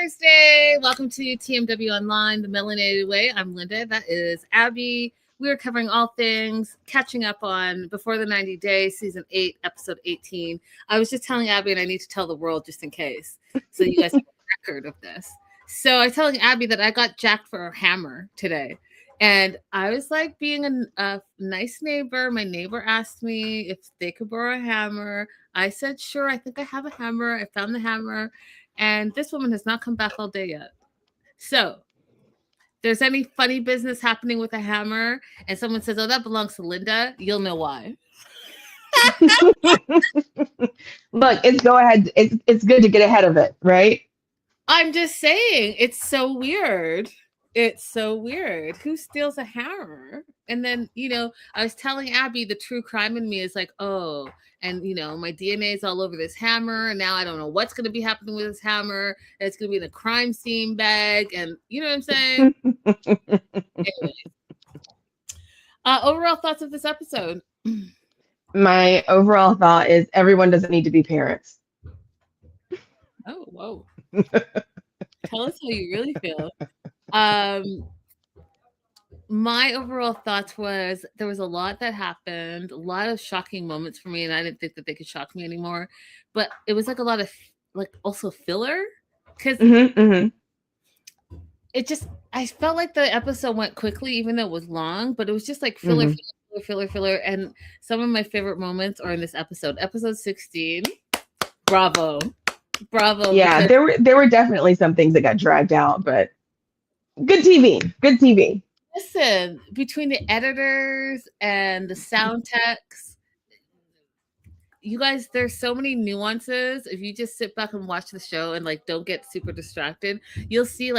Thursday. Welcome to TMW Online, the Melanated Way. I'm Linda. That is Abby. We are covering all things, catching up on Before the 90 Days, Season 8, Episode 18. I was just telling Abby, and I need to tell the world just in case, so you guys have a record of this. So I was telling Abby that I got jacked for a hammer today. And I was like being a nice neighbor. My neighbor asked me if they could borrow a hammer. I said, sure, I think I have a hammer. I found the hammer. And this woman has not come back all day yet. So there's any funny business happening with a hammer and someone says, oh, that belongs to Linda, you'll know why. Look, go ahead. It's good to get ahead of it, right? I'm just saying, it's so weird. It's so weird. Who steals a hammer? And then, I was telling Abby the true crime in me is like, oh, and, my DNA is all over this hammer. And now I don't know what's going to be happening with this hammer. And it's going to be in a crime scene bag. And you know what I'm saying? Anyways. Overall thoughts of this episode? My overall thought is everyone doesn't need to be parents. Oh, whoa. Tell us how you really feel. My overall thoughts was there was a lot that happened, a lot of shocking moments for me, and I didn't think that they could shock me anymore. But it was like a lot of also filler, because it just, I felt like the episode went quickly, even though it was long, but it was just like filler. And some of my favorite moments are in this episode 16. Bravo. Yeah, there were definitely some things that got dragged out, but good TV. Listen, between the editors and the sound techs, you guys, there's so many nuances. If you just sit back and watch the show and don't get super distracted, you'll see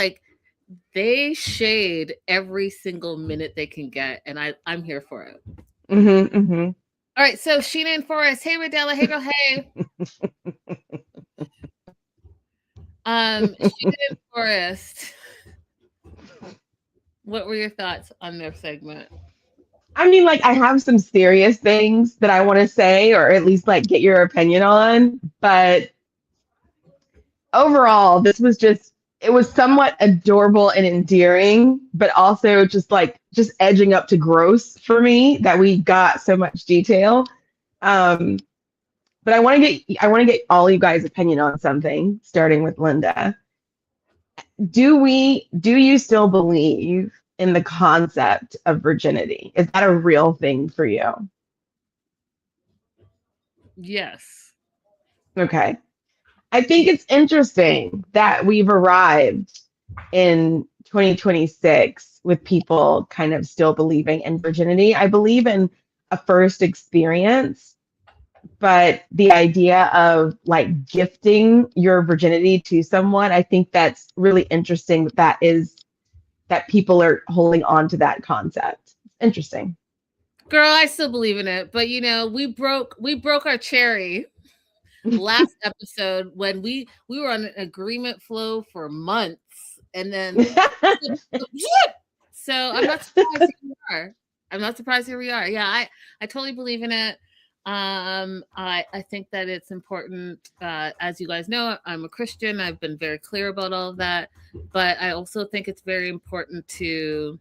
they shade every single minute they can get, and I'm here for it. All right, so Sheena and Forest. Hey, Radella. Hey, girl. Hey. Sheena and Forest. What were your thoughts on their segment? I mean, I have some serious things that I want to say, or at least get your opinion on. But overall, this was it was somewhat adorable and endearing, but also just edging up to gross for me that we got so much detail. But I want to get all you guys' opinion on something, starting with Linda. Do you still believe in the concept of virginity? Is that a real thing for you? Yes. Okay. I think it's interesting that we've arrived in 2026 with people kind of still believing in virginity. I believe in a first experience, but the idea of gifting your virginity to someone, I think that's really interesting. That people are holding on to that concept. Interesting. Girl, I still believe in it, but we broke our cherry last episode when we were on an agreement flow for months, and then so I'm not surprised here we are. Yeah, I totally believe in it. I think that it's important. As you guys know, I'm a Christian. I've been very clear about all of that, but I also think it's very important to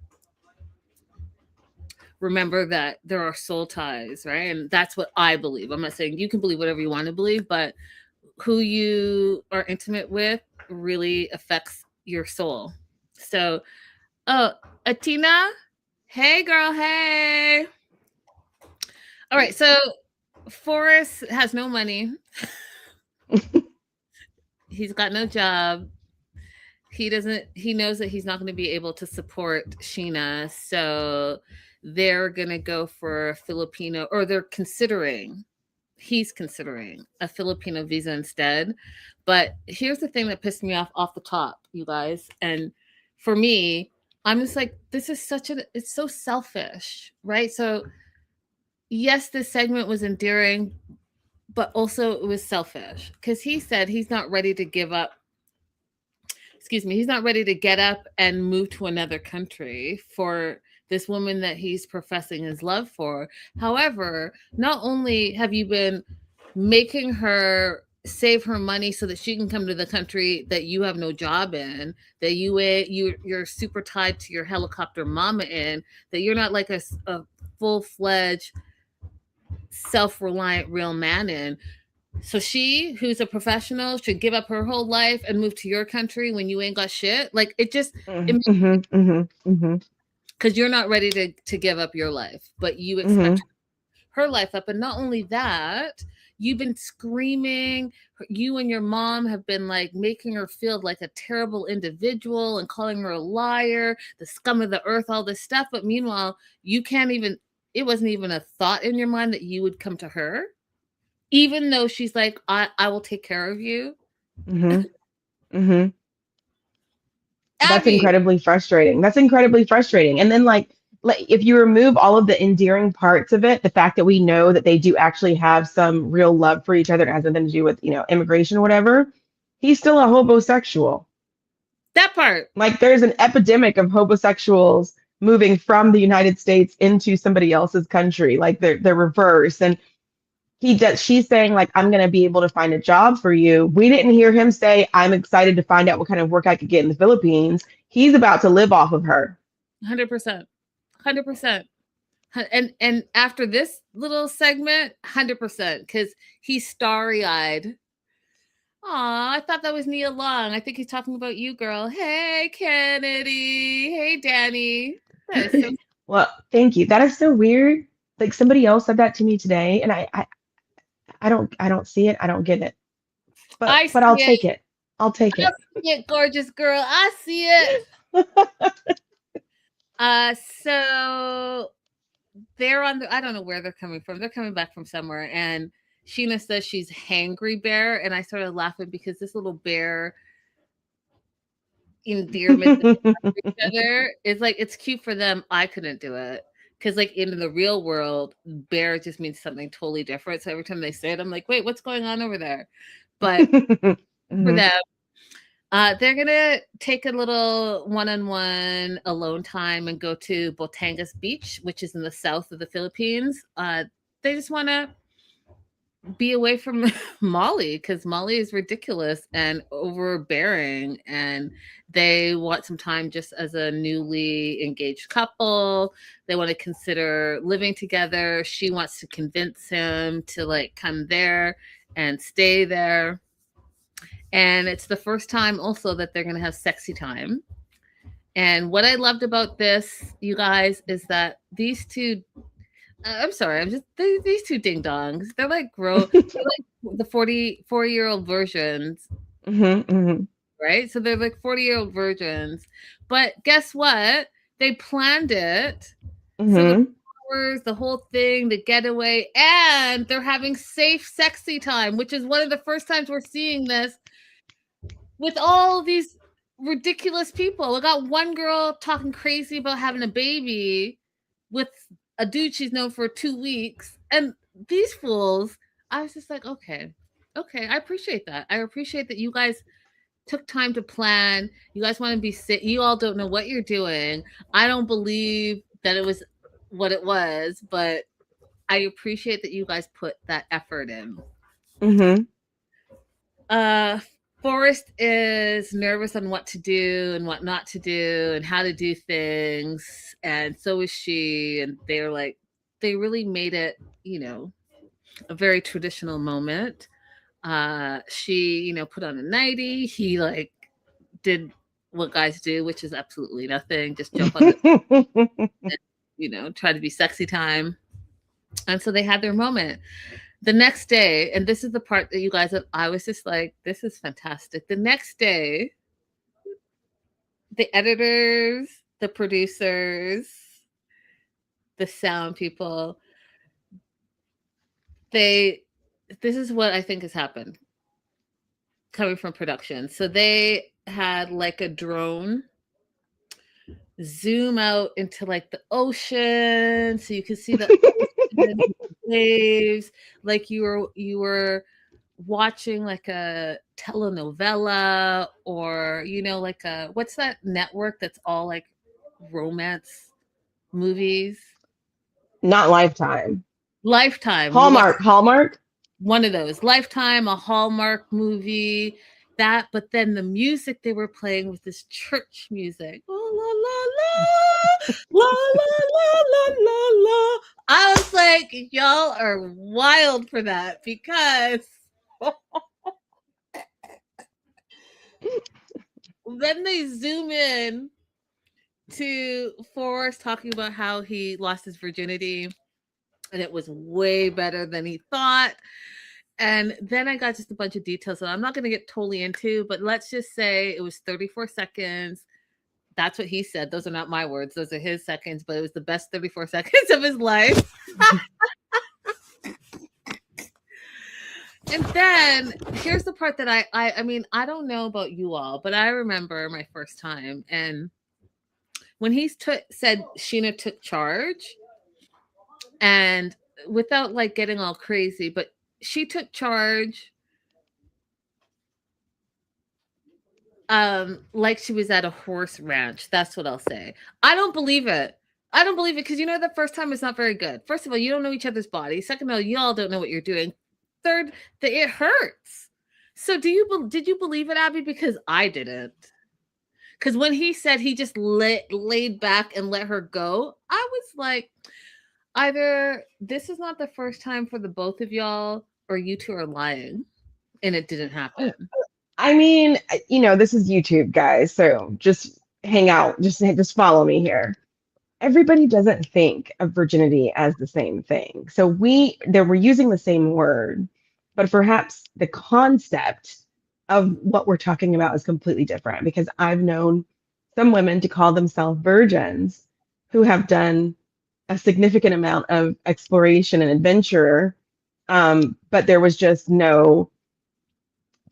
remember that there are soul ties, right? And that's what I believe. I'm not saying you can believe whatever you want to believe, but who you are intimate with really affects your soul. So, Atina, hey girl, hey. All right, so Forrest has no money. He's got no job. He knows that he's not going to be able to support Sheena. So they're going to go for a Filipino, or he's considering a Filipino visa instead. But here's the thing that pissed me off the top, you guys. And for me, I'm just this is it's so selfish, right? So yes, this segment was endearing, but also it was selfish because he said he's not ready to give up. He's not ready to get up and move to another country for this woman that he's professing his love for. However, not only have you been making her save her money so that she can come to the country that you have no job in, that you're super tied to your helicopter mama in, that you're not like a full-fledged self-reliant real man in. So she, who's a professional, should give up her whole life and move to your country when you ain't got shit. Like it just, because you're not ready to give up your life, but you expect her life up. And not only that, you've been screaming. You and your mom have been like making her feel like a terrible individual and calling her a liar, the scum of the earth, all this stuff. But meanwhile, you can't even, it wasn't even a thought in your mind that you would come to her, even though she's like, I will take care of you. That's incredibly frustrating. And then like if you remove all of the endearing parts of it, the fact that we know that they do actually have some real love for each other, and has nothing to do with, immigration or whatever, he's still a homosexual. That part. Like there's an epidemic of homosexuals moving from the United States into somebody else's country. Like they're reverse. And she's saying like, I'm going to be able to find a job for you. We didn't hear him say, I'm excited to find out what kind of work I could get in the Philippines. He's about to live off of her. 100%. 100%. And after this little segment, 100%, because he's starry-eyed. Aw, I thought that was Nia Long. I think he's talking about you, girl. Hey, Kennedy. Hey, Danny. That is so well, thank you. That is so weird. Like somebody else said that to me today, and I don't see it. I don't get it. But I'll take it. I'll take it. I see it, gorgeous girl. I see it. So they're on I don't know where they're coming from. They're coming back from somewhere, and Sheena says she's hangry bear, and I started laughing because this little bear endearment each other is like, it's cute for them. I couldn't do it. Because like in the real world, bear just means something totally different. So every time they say it, I'm like, wait, what's going on over there? But for them, they're going to take a little one-on-one alone time and go to Batangas Beach, which is in the south of the Philippines. They just want to be away from Molly, because Molly is ridiculous and overbearing, and they want some time just as a newly engaged couple. They want to consider living together. She wants to convince him to like come there and stay there. And it's the first time also that they're going to have sexy time. And what I loved about this, you guys, is that these two, I'm sorry, these two ding dongs. They're like they're like the 44-year-old versions, right? So they're like 40-year-old versions. But guess what? They planned it. So the flowers, the whole thing, the getaway, and they're having safe, sexy time, which is one of the first times we're seeing this with all these ridiculous people. We got one girl talking crazy about having a baby with a dude she's known for 2 weeks, and these fools. I was just like, okay, I appreciate that. I appreciate that you guys took time to plan. You guys want to be sick. You all don't know what you're doing. I don't believe that it was what it was, but I appreciate that you guys put that effort in. Forest is nervous on what to do and what not to do and how to do things, and so is she. And they're like, they really made it, a very traditional moment. She, put on a nightie. He like did what guys do, which is absolutely nothing. Just jump on the, and, try to be sexy time. And so they had their moment. The next day, and this is the part that you guys, I was just like, this is fantastic. The next day, the editors, the producers, the sound people, this is what I think has happened coming from production. So they had like a drone zoom out into like the ocean, so you can see the waves, like you were watching like a telenovela, or like a, what's that network that's all like romance movies? Not Lifetime. Lifetime. Hallmark. one of those, Lifetime, a Hallmark movie, that. But then the music they were playing was this church music. La la la la la la la la la. I was like, y'all are wild for that, because then they zoom in to Forrest talking about how he lost his virginity and it was way better than he thought. And then I got just a bunch of details that I'm not going to get totally into, but let's just say it was 34 seconds. That's what he said. Those are not my words. Those are his seconds, but it was the best 34 seconds of his life. And then here's the part that I mean, I don't know about you all, but I remember my first time. And when he said Sheena took charge, and without like getting all crazy, but she took charge like she was at a horse ranch. That's what I'll say. I don't believe it. I don't believe it because, you know, the first time is not very good. First of all, you don't know each other's bodies. Second of all, y'all don't know what you're doing. Third, it hurts. So did you believe it, Abby? Because I didn't. Because when he said he just laid back and let her go, I was like, either this is not the first time for the both of y'all, or you two are lying, and it didn't happen. I mean, you know, this is YouTube, guys, so just hang out, just follow me here. Everybody doesn't think of virginity as the same thing. So we're using the same word, but perhaps the concept of what we're talking about is completely different, because I've known some women to call themselves virgins who have done a significant amount of exploration and adventure, but there was just no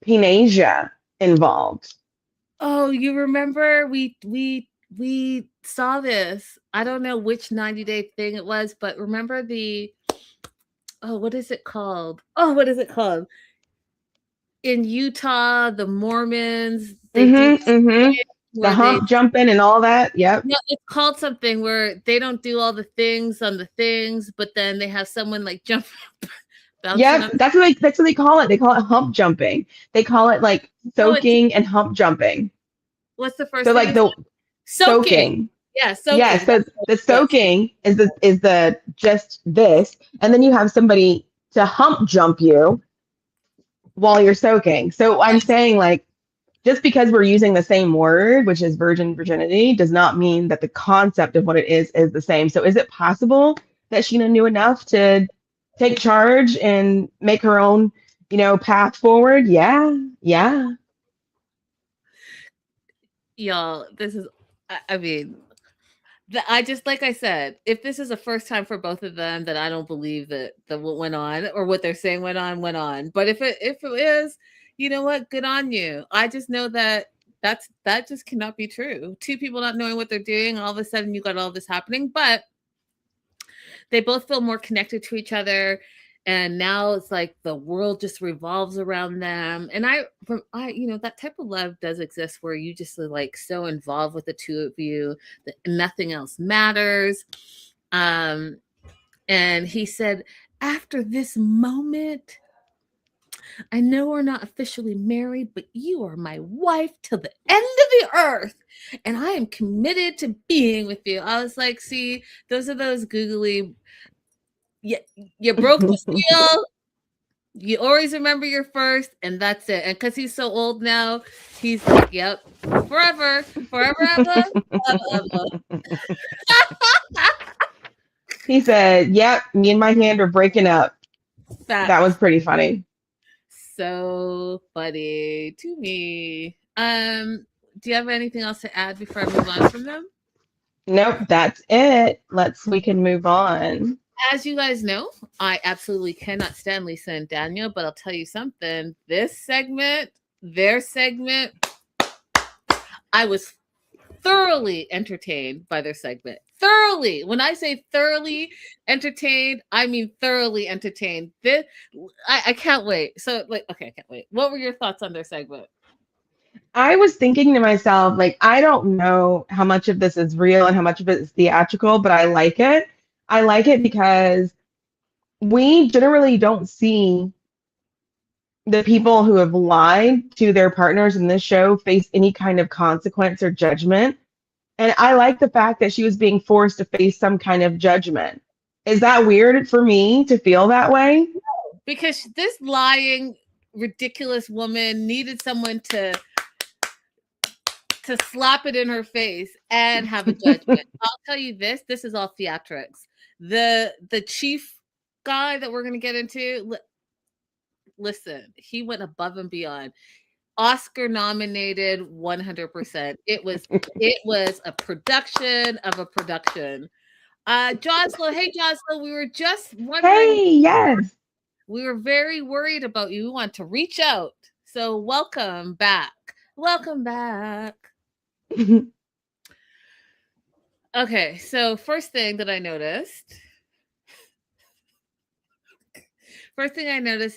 Panasia involved. Oh, you remember we saw this. I don't know which 90-day thing it was, but remember what is it called? In Utah, the Mormons, they do the hump jumping and all that. Yep. No, it's called something where they don't do all the things on the things, but then they have someone like jump. Yeah, that's what they call it. They call it hump jumping. They call it like soaking and hump jumping. What's the first? So like the soaking. Yeah, soaking. Yeah, so the soaking is the just this, and then you have somebody to hump jump you while you're soaking. So I'm saying, like, just because we're using the same word, which is virginity, does not mean that the concept of what it is the same. So is it possible that Sheena knew enough to take charge and make her own, you know, path forward? Yeah. Y'all, this is, I mean, I just, like I said, if this is the first time for both of them, then I don't believe that what went on, or what they're saying went on. But if it is, you know what? Good on you. I just know that just cannot be true. Two people not knowing what they're doing, all of a sudden you got all this happening, but they both feel more connected to each other. And now it's like the world just revolves around them. And I, you know, that type of love does exist, where you just are like so involved with the two of you that nothing else matters. And he said, after this moment, I know we're not officially married, but you are my wife till the end of the earth. And I am committed to being with you. I was like, see, those are those googly, you broke the seal. You always remember your first, and that's it. And because he's so old now, he's like, yep, forever, ever. He said, yep, me and my hand are breaking up. That was pretty funny. So funny to me. Do you have anything else to add before I move on from them? Nope, that's it. We can move on. As you guys know, I absolutely cannot stand Lisa and Daniel, but I'll tell you something. Their segment, I was thoroughly entertained by their segment. Thoroughly. When I say thoroughly entertained, I mean thoroughly entertained. I can't wait. So, like, okay, I can't wait. What were your thoughts on their segment? I was thinking to myself, like, I don't know how much of this is real and how much of it is theatrical, but I like it. I like it because we generally don't see the people who have lied to their partners in this show face any kind of consequence or judgment. And I like the fact that she was being forced to face some kind of judgment. Is that weird for me to feel that way? Because this lying, ridiculous woman needed someone to slap it in her face and have a judgment. I'll tell you this is all theatrics. The chief guy that we're going to get into, listen, he went above and beyond. Oscar nominated 100%. It was a production of a production. Jocelyn, hey Jocelyn, we were just wondering. Hey, yes. We were very worried about you. We want to reach out. So welcome back. Welcome back. Okay, so first thing I noticed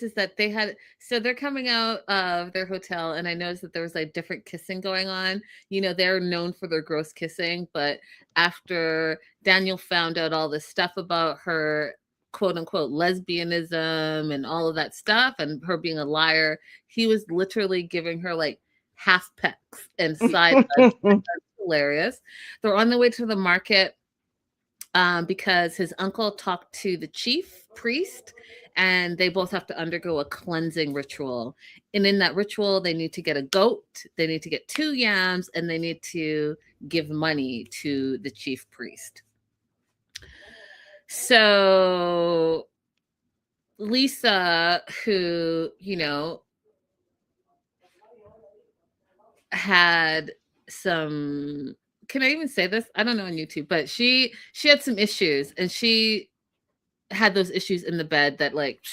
is that they're coming out of their hotel, and I noticed that there was like different kissing going on. You know, they're known for their gross kissing, but after Daniel found out all this stuff about her quote unquote lesbianism and all of that stuff and her being a liar, he was literally giving her like half pecks and side That's hilarious. They're on the way to the market because his uncle talked to the chief priest, and they both have to undergo a cleansing ritual. And in that ritual, they need to get a goat, they need to get 2 yams, and they need to give money to the chief priest. So Lisa, who, you know, had some, can I even say this? I don't know on YouTube, but she had some issues, and she had those issues in the bed that like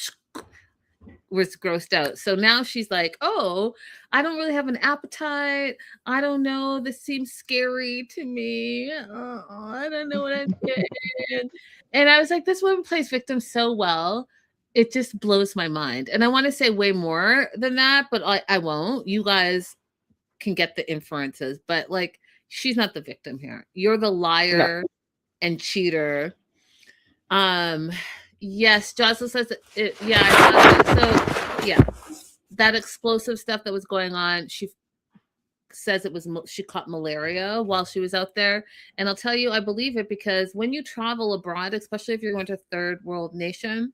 was grossed out. So now she's like, oh, I don't really have an appetite. I don't know. This seems scary to me. I don't know what I'm doing. And I was like, this woman plays victim so well. It just blows my mind. And I want to say way more than that, but I won't. You guys can get the inferences, but like, she's not the victim here. You're the liar and cheater. Yes, Jocelyn says it. Yeah, I saw it. So yeah, that explosive stuff that was going on. She says she caught malaria while she was out there, and I'll tell you, I believe it, because when you travel abroad, especially if you're going to a third world nation,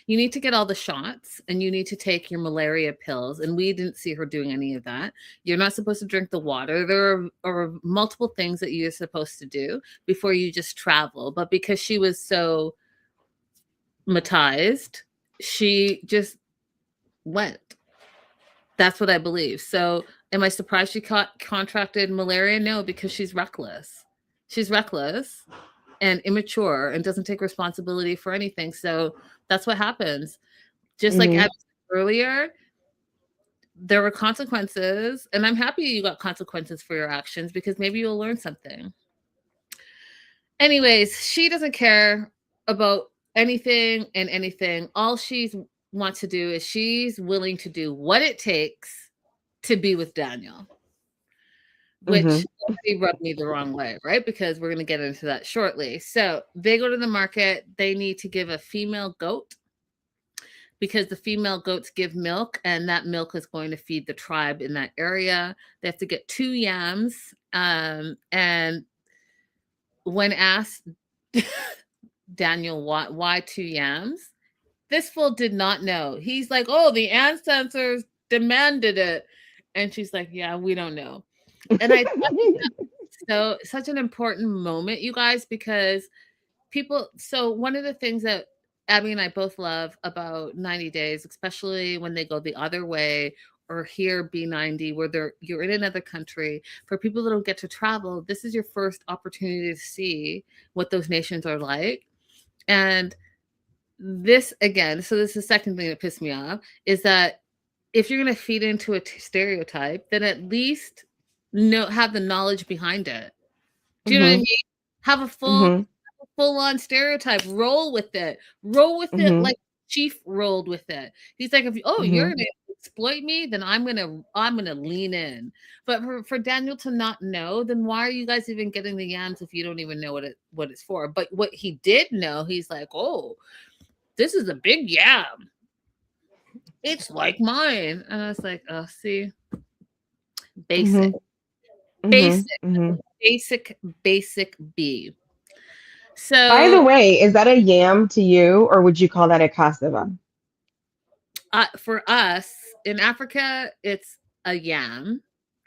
you need to get all the shots and you need to take your malaria pills. And we didn't see her doing any of that. You're not supposed to drink the water. There are multiple things that you're supposed to do before you just travel. But because she was so matized, she just went. That's what I believe. So am I surprised she contracted malaria? No, because she's reckless. She's reckless and immature and doesn't take responsibility for anything. So that's what happens. Just like Abby said earlier, there were consequences, and I'm happy you got consequences for your actions because maybe you'll learn something. Anyways, she doesn't care about anything and anything. All she wants to do is she's willing to do what it takes to be with Daniel, which rubbed me the wrong way, right? Because we're going to get into that shortly. So they go to the market. They need to give a female goat because the female goats give milk, and that milk is going to feed the tribe in that area. They have to get 2 yams. And when asked Daniel why 2 yams, this fool did not know. He's like, oh, the ancestors demanded it. And she's like, yeah, we don't know. And I so such an important moment, you guys, because so one of the things that Abby and I both love about 90 days, especially when they go the other way, or here B90, where you're in another country, for people that don't get to travel, this is your first opportunity to see what those nations are like. And this, again, so this is the second thing that pissed me off, is that if you're going to feed into a stereotype, then at least have the knowledge behind it. Do you know what I mean? Have a full-on stereotype. Roll with it. Like Chief rolled with it. He's like, if you're going to exploit me, then I'm gonna lean in. But for Daniel to not know, then why are you guys even getting the yams if you don't even know what it's for? But what he did know, he's like, oh, this is a big yam. It's like mine. And I was like, oh, see, basic, Mm-hmm. basic, Mm-hmm. Mm-hmm. basic B. By the So way, is that a yam to you, or would you call that a cassava? for us in Africa, it's a yam.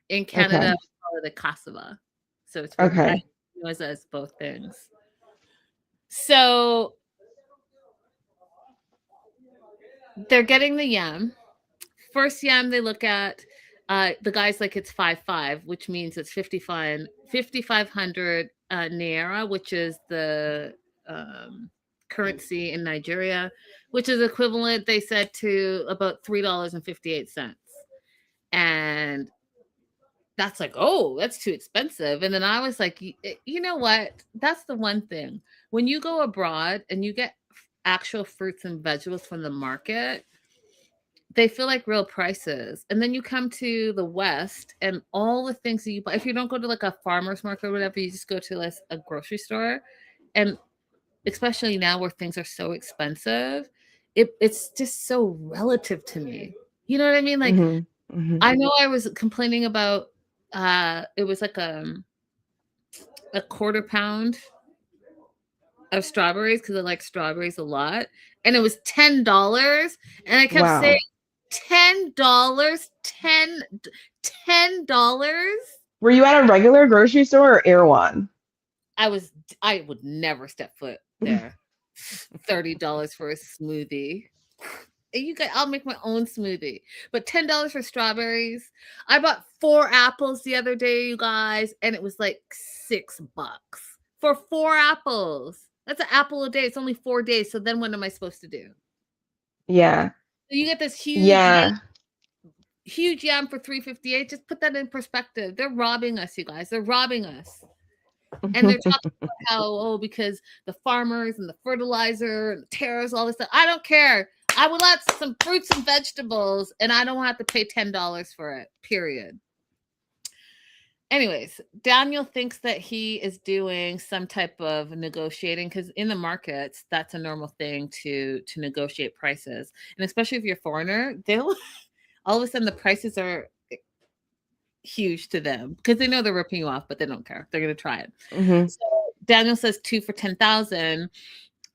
In Canada, Okay. we call it a cassava. So it's I Okay. know it as both things. So they're getting the yam. First yam they look at, the guy's like it's 5.5, which means it's 5,500 naira, which is the currency in Nigeria, which is equivalent, they said, to about $3.58. And that's like, oh, that's too expensive. And then I was like, you know what? That's the one thing. When you go abroad and you get actual fruits and vegetables from the market, they feel like real prices. And then you come to the West and all the things that you buy, if you don't go to like a farmer's market or whatever, you just go to like a grocery store. And especially now where things are so expensive, it's just so relative to me. You know what I mean? Like, Mm-hmm. Mm-hmm. I know I was complaining about, it was like a quarter pound of strawberries because I like strawberries a lot. And it was $10. And I kept saying, Wow. $10, $10. Were you at a regular grocery store or Erewhon? I would never step foot there. $30 for a smoothie. You guys, I'll make my own smoothie. But $10 for strawberries. I bought 4 apples the other day, you guys, and it was like $6 for 4 apples. That's an apple a day. It's only 4 days. So then what am I supposed to do? Yeah. So you get this Yeah. huge yam for 358. Just put that in perspective. They're robbing us, you guys. They're robbing us. And they're talking about how, oh, because the farmers and the fertilizer and the tariffs, all this stuff. I don't care. I would like some fruits and vegetables, and I don't have to pay $10 for it, period. Anyways, Daniel thinks that he is doing some type of negotiating because in the markets, that's a normal thing to negotiate prices. And especially if you're a foreigner, they'll all of a sudden the prices are huge to them because they know they're ripping you off, but they don't care. They're going to try it. Mm-hmm. So Daniel says 2 for 10,000.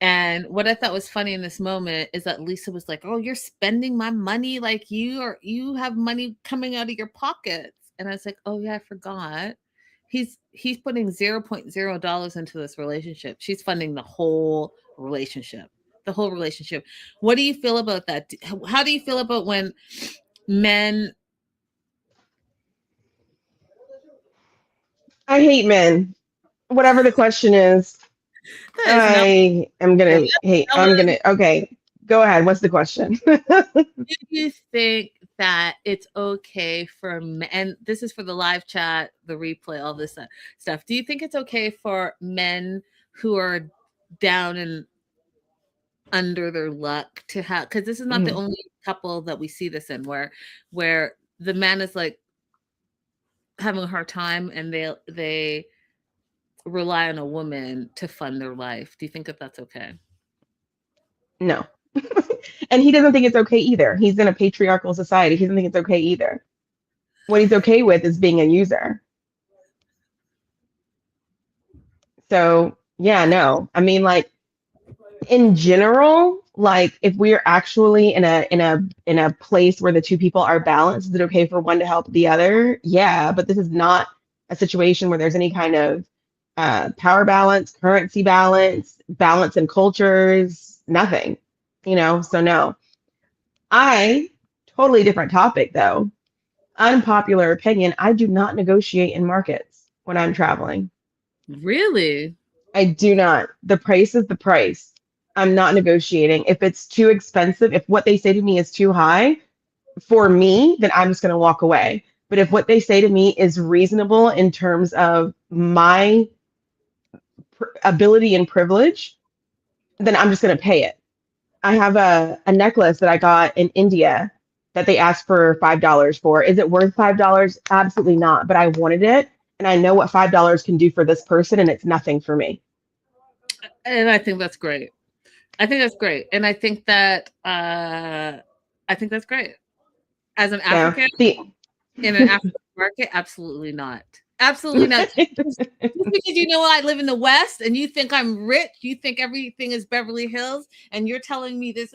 And what I thought was funny in this moment is that Lisa was like, "Oh, you're spending my money like you have money coming out of your pockets." And I was like, "Oh yeah, I forgot. He's putting $0.0 into this relationship. She's funding the whole relationship. The whole relationship. What do you feel about that? How do you feel about when men? I hate men. Whatever the question is, That is not. I am gonna hate. I'm gonna. Okay, go ahead. What's the question? Do you think that it's okay for men, and this is for the live chat, the replay, all this stuff. Do you think it's okay for men who are down and under their luck to have, because this is not the Mhm. only couple that we see this in where the man is like having a hard time and they rely on a woman to fund their life. Do you think that that's okay? No. And he doesn't think it's okay either. He's in a patriarchal society. He doesn't think it's okay either. What he's okay with is being a user. So, yeah, no. I mean, like, in general, like if we're actually in a place where the two people are balanced, is it okay for one to help the other? Yeah, but this is not a situation where there's any kind of power balance, currency balance, balance in cultures, nothing. So no. I totally different topic though. Unpopular opinion, I do not negotiate in markets when I'm traveling. Really? I do not. The price is the price. I'm not negotiating. If it's too expensive, if what they say to me is too high for me, then I'm just going to walk away. But if what they say to me is reasonable in terms of my ability and privilege, then I'm just going to pay it. I have a necklace that I got in India that they asked for $5 for. Is it worth $5? Absolutely not. But I wanted it. And I know what $5 can do for this person, and it's nothing for me. And I think that's great. I think that's great. And I think that I think that's great. As an So African in an African market, absolutely not. Absolutely not. Just because you know I live in the West and you think I'm rich, you think everything is Beverly Hills, and you're telling me this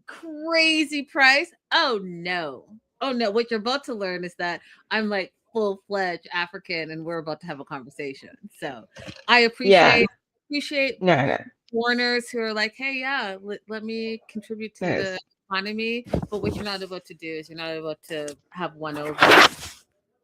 crazy price. Oh no. Oh no. What you're about to learn is that I'm like full-fledged African and we're about to have a conversation. So I yeah, appreciate no, foreigners who are like, hey, yeah, let me contribute to no. the economy. But what you're not about to do is you're not about to have one over.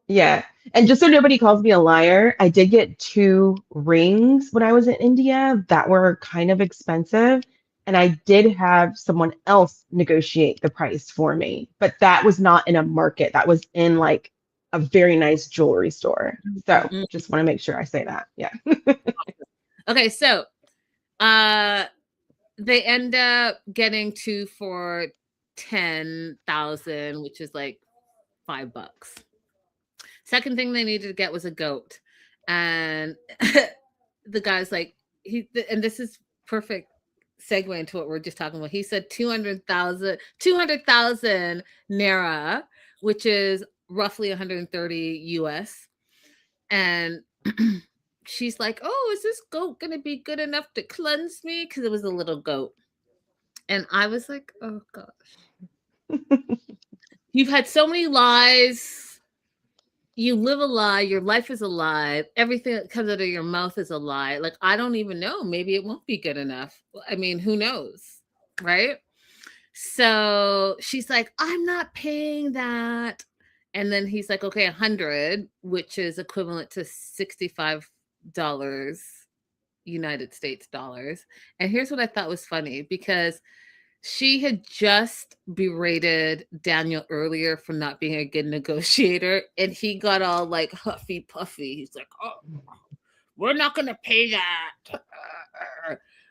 Yeah. And just so nobody calls me a liar, I did get 2 rings when I was in India that were kind of expensive. And I did have someone else negotiate the price for me, but that was not in a market. That was in like a very nice jewelry store. So Mm-hmm. just want to make sure I say that. Yeah. Okay, so they end up getting 2 for 10,000, which is like $5. Second thing they needed to get was a goat. And the guy's like, and this is perfect segue into what we're just talking about. He said 200,000 naira, which is roughly 130 US. And she's like, oh, is this goat going to be good enough to cleanse me? Because it was a little goat. And I was like, oh gosh. You've had so many lies. You live a lie. Your life is a lie. Everything that comes out of your mouth is a lie. Like, I don't even know. Maybe it won't be good enough. I mean, who knows? Right? So she's like, I'm not paying that. And then he's like, okay, 100, which is equivalent to $65 United States dollars. And here's what I thought was funny, because she had just berated Daniel earlier for not being a good negotiator, and he got all like huffy puffy. He's like, oh, we're not going to pay that.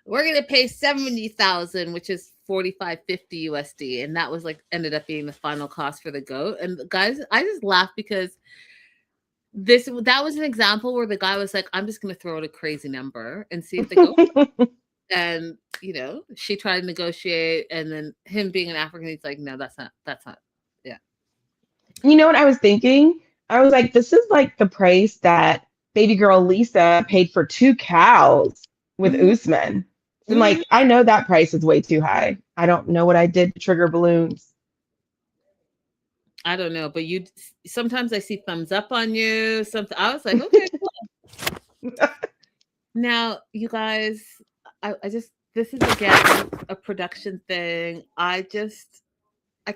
We're going to pay 70,000, which is 45.50 USD. And that was like ended up being the final cost for the goat. And guys, I just laughed because that was an example where the guy was like, I'm just going to throw out a crazy number and see if they go. And she tried to negotiate, and then him being an African, he's like, no, that's not. Yeah. You know what I was thinking? I was like, this is like the price that baby girl Lisa paid for 2 cows with Mm-hmm. Usman. So I'm Mm-hmm. like, I know that price is way too high. I don't know what I did to trigger balloons. I don't know, but sometimes I see thumbs up on you. Something I was like, okay, cool. Now, you guys, I just this is again a production thing. I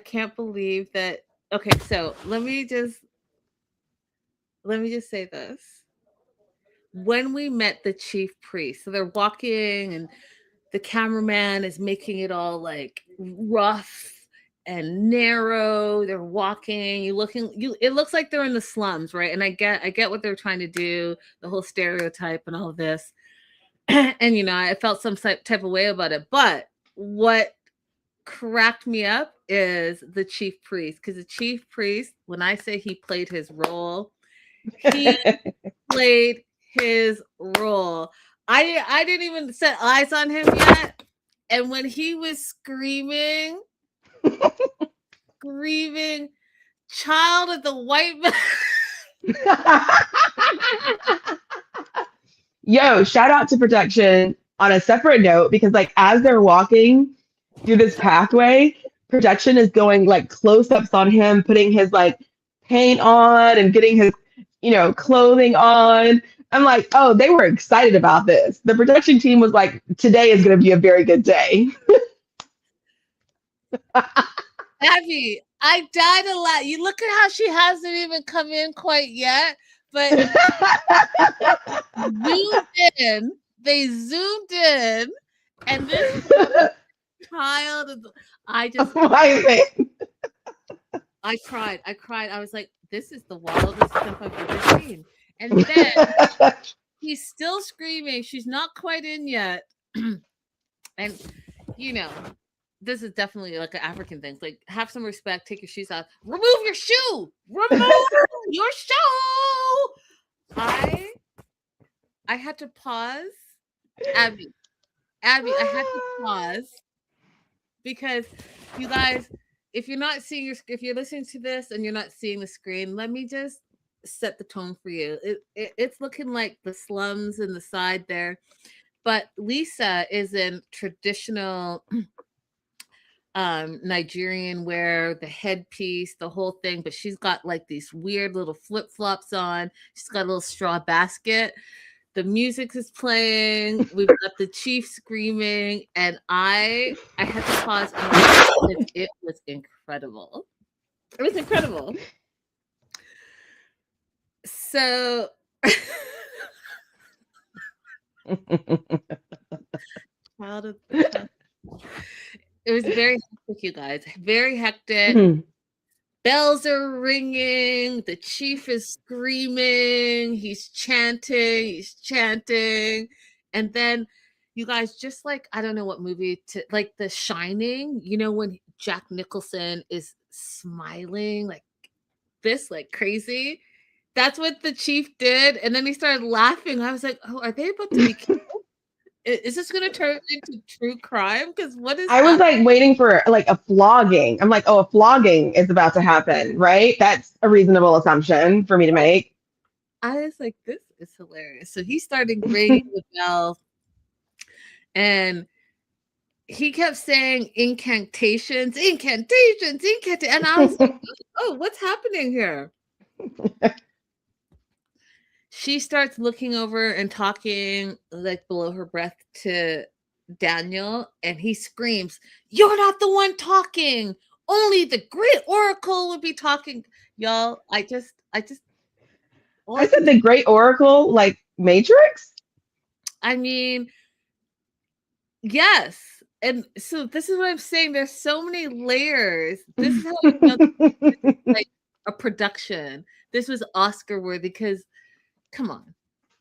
can't believe that. Okay, so let me just say this. When we met the chief priest, so they're walking and the cameraman is making it all like rough and narrow. They're walking, it looks like they're in the slums, right? And I get what they're trying to do, the whole stereotype and all of this. And I felt some type of way about it. But what cracked me up is the chief priest, because the chief priest, when I say he played his role, he played his role. I didn't even set eyes on him yet. And when he was screaming, child of the white man. Yo, shout out to production on a separate note, because like as they're walking through this pathway, production is going like close-ups on him, putting his like paint on and getting his clothing on. I'm like, oh, they were excited about this. The production team was like, today is going to be a very good day. Abby, I died a lot. You look at how she hasn't even come in quite yet, but they zoomed in, and this child of I cried. I was like, this is the wildest stuff I've ever seen. And then he's still screaming. She's not quite in yet. And this is definitely like an African thing. Like, have some respect, take your shoes off, remove your shoe, your shoe. I had to pause. Abby, I had to pause because you guys, if you're not seeing if you're listening to this and you're not seeing the screen, let me just set the tone for you. It's looking like the slums in the side there, but Lisa is in traditional Nigerian wear, the headpiece, the whole thing, but she's got like these weird little flip-flops on. She's got a little straw basket. The music is playing. We've got the chief screaming, and I had to pause and watch it. It was incredible. It was incredible. So it was very hectic, you guys. Very hectic. Mhm. Bells are ringing. The chief is screaming. He's chanting. And then, you guys, just like, I don't know what movie to, like The Shining, you know, when Jack Nicholson is smiling like this, like crazy. That's what the chief did. And then he started laughing. I was like, oh, are they about to be killed? Is this going to turn into true crime? Because what is I was happening? like waiting for like a flogging. I'm like, oh, a flogging is about to happen, right? That's a reasonable assumption for me to make. I was like, this is hilarious. So he started ringing the bell, and he kept saying incantations, and I was like, oh, what's happening here? She starts looking over and talking like below her breath to Daniel, and he screams, "You're not the one talking. Only the great oracle would be talking." Y'all, I I said the Great Oracle, like Matrix. I mean, yes. And so this is what I'm saying. There's so many layers. This is how you know this is like a production. This was Oscar worthy because come on.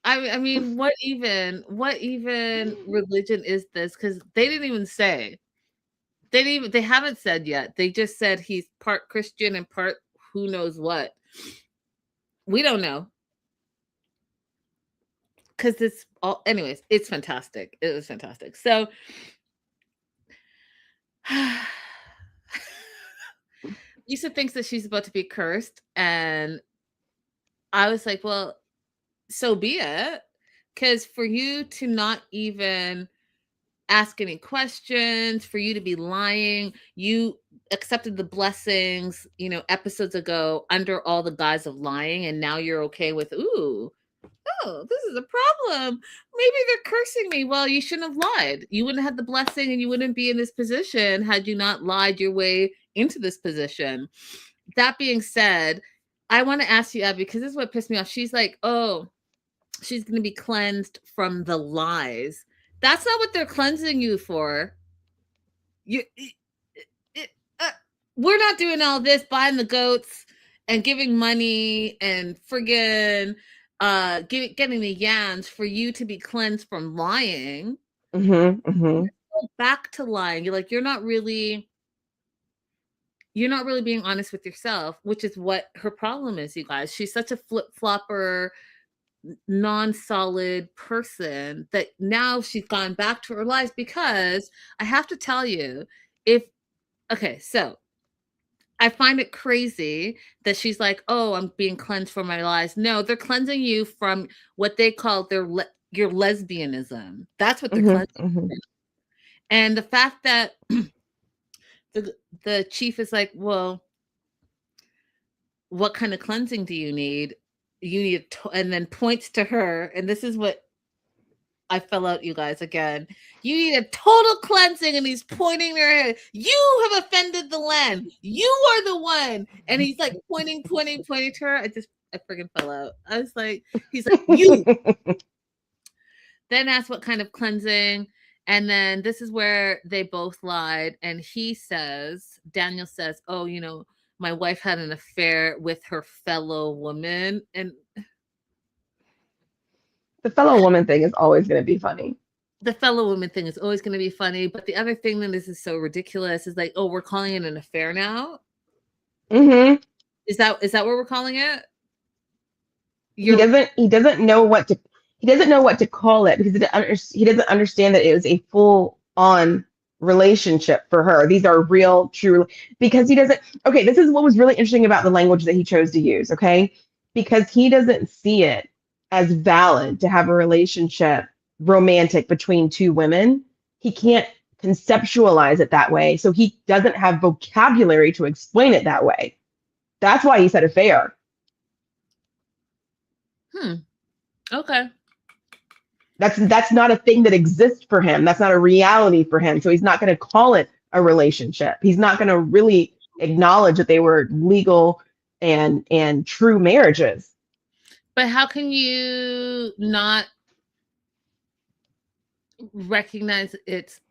I mean, what even religion is this? Because they didn't even say. They haven't said yet. They just said he's part Christian and part who knows what. We don't know. Because it's all anyways, it's fantastic. It was fantastic. So Lisa thinks that she's about to be cursed, and I was like, well, so be it. Because for you to not even ask any questions, for you to be lying, you accepted the blessings, you know, episodes ago under all the guise of lying, and now you're okay with, ooh, oh, this is a problem. Maybe they're cursing me. Well, you shouldn't have lied. You wouldn't have had the blessing, and you wouldn't be in this position had you not lied your way into this position. That being said, I want to ask you, Abby, because this is what pissed me off. She's like, oh, she's going to be cleansed from the lies. That's not what they're cleansing you for. You, we're not doing all this, buying the goats and giving money and friggin' getting the yams for you to be cleansed from lying. Back to lying. You're like, you're not really being honest with yourself, which is what her problem is, you guys. She's such a flip-flopper, non-solid person that now she's gone back to her lies. Because I have to tell you, so I find it crazy that she's like, oh, I'm being cleansed from my lies. No, they're cleansing you from what they call your lesbianism. That's what they're cleansing. And the fact that the chief is like, well, what kind of cleansing do you need? You need, and then points to her. And this is what I fell out, you guys, again. You need a total cleansing, and he's pointing their head. You have offended the land. You are the one. And he's like pointing to her. I freaking fell out. I was like, he's like, you. Then asked what kind of cleansing. And then this is where they both lied. And Daniel says, oh, you know, my wife had an affair with her fellow woman. And the fellow woman thing is always going to be funny. The fellow woman thing is always going to be funny. But the other thing that is so ridiculous is like, oh, we're calling it an affair now. Is that what we're calling it? He doesn't know what to call it because he doesn't understand that it was a full on relationship for her. These are real, true, because he doesn't. Okay, this is what was really interesting about the language that he chose to use. Okay, because he doesn't see it as valid to have a relationship romantic between two women. He can't conceptualize it that way. So he doesn't have vocabulary to explain it that way. That's why he said affair. Okay. That's not a thing that exists for him. That's not a reality for him. So he's not going to call it a relationship. He's not going to really acknowledge that they were legal and true marriages. But how can you not recognize it's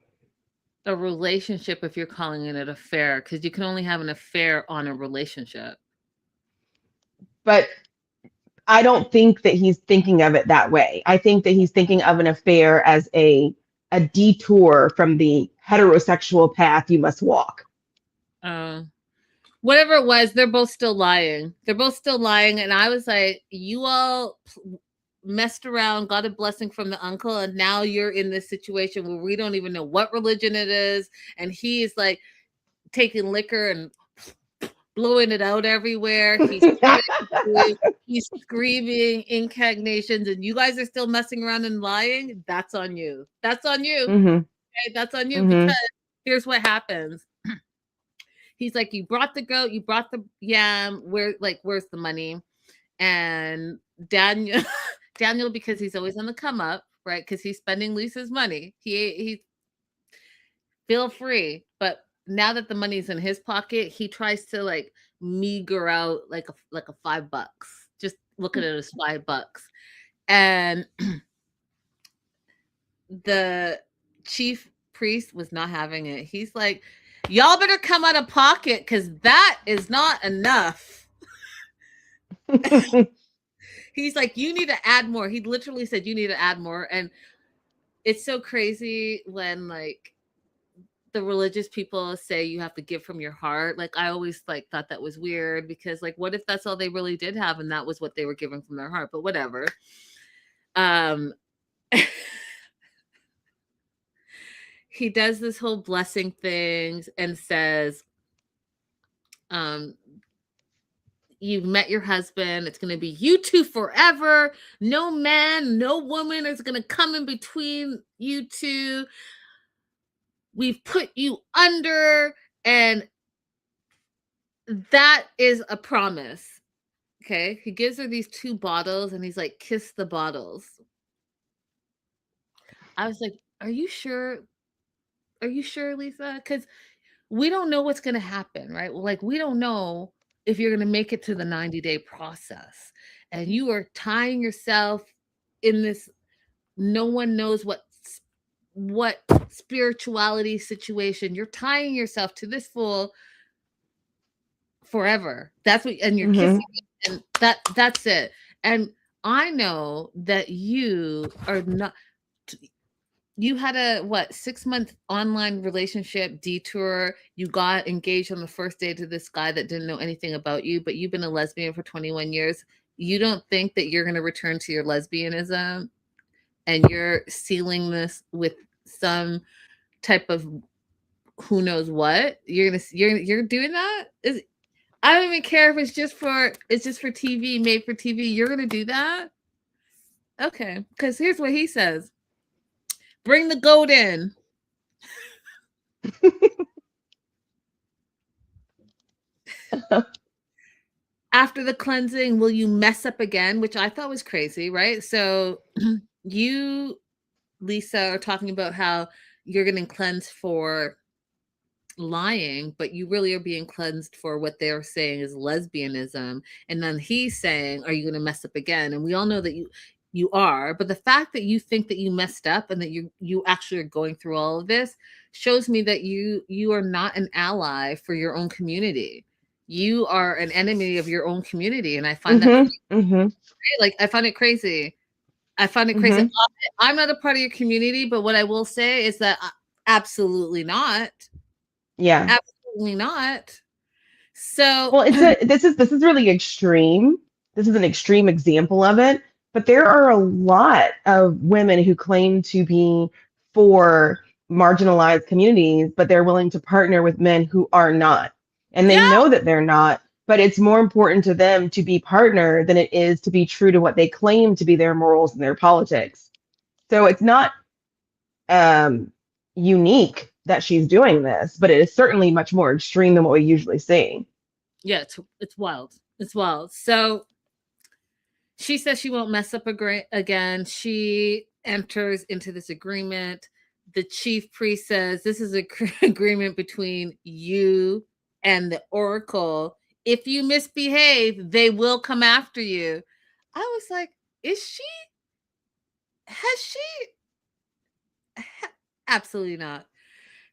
a relationship if you're calling it an affair? Because you can only have an affair on a relationship. But I don't think that he's thinking of it that way. I think that he's thinking of an affair as a detour from the heterosexual path you must walk. Whatever it was, they're both still lying. They're both still lying. And I was like, you all messed around, got a blessing from the uncle, and now you're in this situation where we don't even know what religion it is. And he is like taking liquor and blowing it out everywhere. He's screaming incantations, and you guys are still messing around and lying. That's on you. That's on you. Mm-hmm. Okay? That's on you. Because here's what happens. He's like, you brought the goat, you brought the yam. Where's the money? And Daniel, because he's always on the come up, right? Because he's spending Lisa's money. He feel free, but now that the money's in his pocket, he tries to like meager out like a $5. Just look at it as $5. And the chief priest was not having it. He's like, y'all better come out of pocket because that is not enough. He's like, you need to add more. He literally said, you need to add more. And it's so crazy when like the religious people say you have to give from your heart. Like I always like thought that was weird because like what if that's all they really did have and that was what they were giving from their heart? But whatever. He does this whole blessing things and says, you've met your husband. It's going to be you two forever. No man, no woman is going to come in between you two. We've put you under, and that is a promise. Okay. He gives her these 2 bottles and he's like, kiss the bottles. I was like, are you sure? Are you sure, Lisa? Because we don't know what's going to happen, right? Like, we don't know if you're going to make it to the 90-day process. And you are tying yourself in this, no one knows what spirituality situation. You're tying yourself to this fool forever. That's what, and you're kissing him, and that's it. And I know that you are not, you had a 6-month online relationship detour. You got engaged on the first day to this guy that didn't know anything about you, but you've been a lesbian for 21 years. You don't think that you're going to return to your lesbianism and you're sealing this with some type of who knows what? You're doing that? I don't even care if it's just for TV, made for TV. You're going to do that? Okay, because here's what he says. Bring the goat in. After the cleansing, will you mess up again? Which I thought was crazy, right? So you, Lisa, are talking about how you're getting cleansed for lying, but you really are being cleansed for what they're saying is lesbianism. And then he's saying, are you going to mess up again? And we all know that you are, but the fact that you think that you messed up and that you actually are going through all of this shows me that you are not an ally for your own community. You are an enemy of your own community. And I find that like, I find it crazy. I'm not a part of your community, but what I will say is that absolutely not. Yeah. Absolutely not. So well, this is really extreme. This is an extreme example of it. But there are a lot of women who claim to be for marginalized communities, but they're willing to partner with men who are not. And they Yeah. know that they're not, but it's more important to them to be partner than it is to be true to what they claim to be their morals and their politics. So it's not unique that she's doing this, but it is certainly much more extreme than what we usually see. Yeah, it's wild. It's wild. So she says she won't mess up again. She enters into this agreement. The chief priest says this is an agreement between you and the oracle. If you misbehave, they will come after you. I was like, is she? Has she? Absolutely not.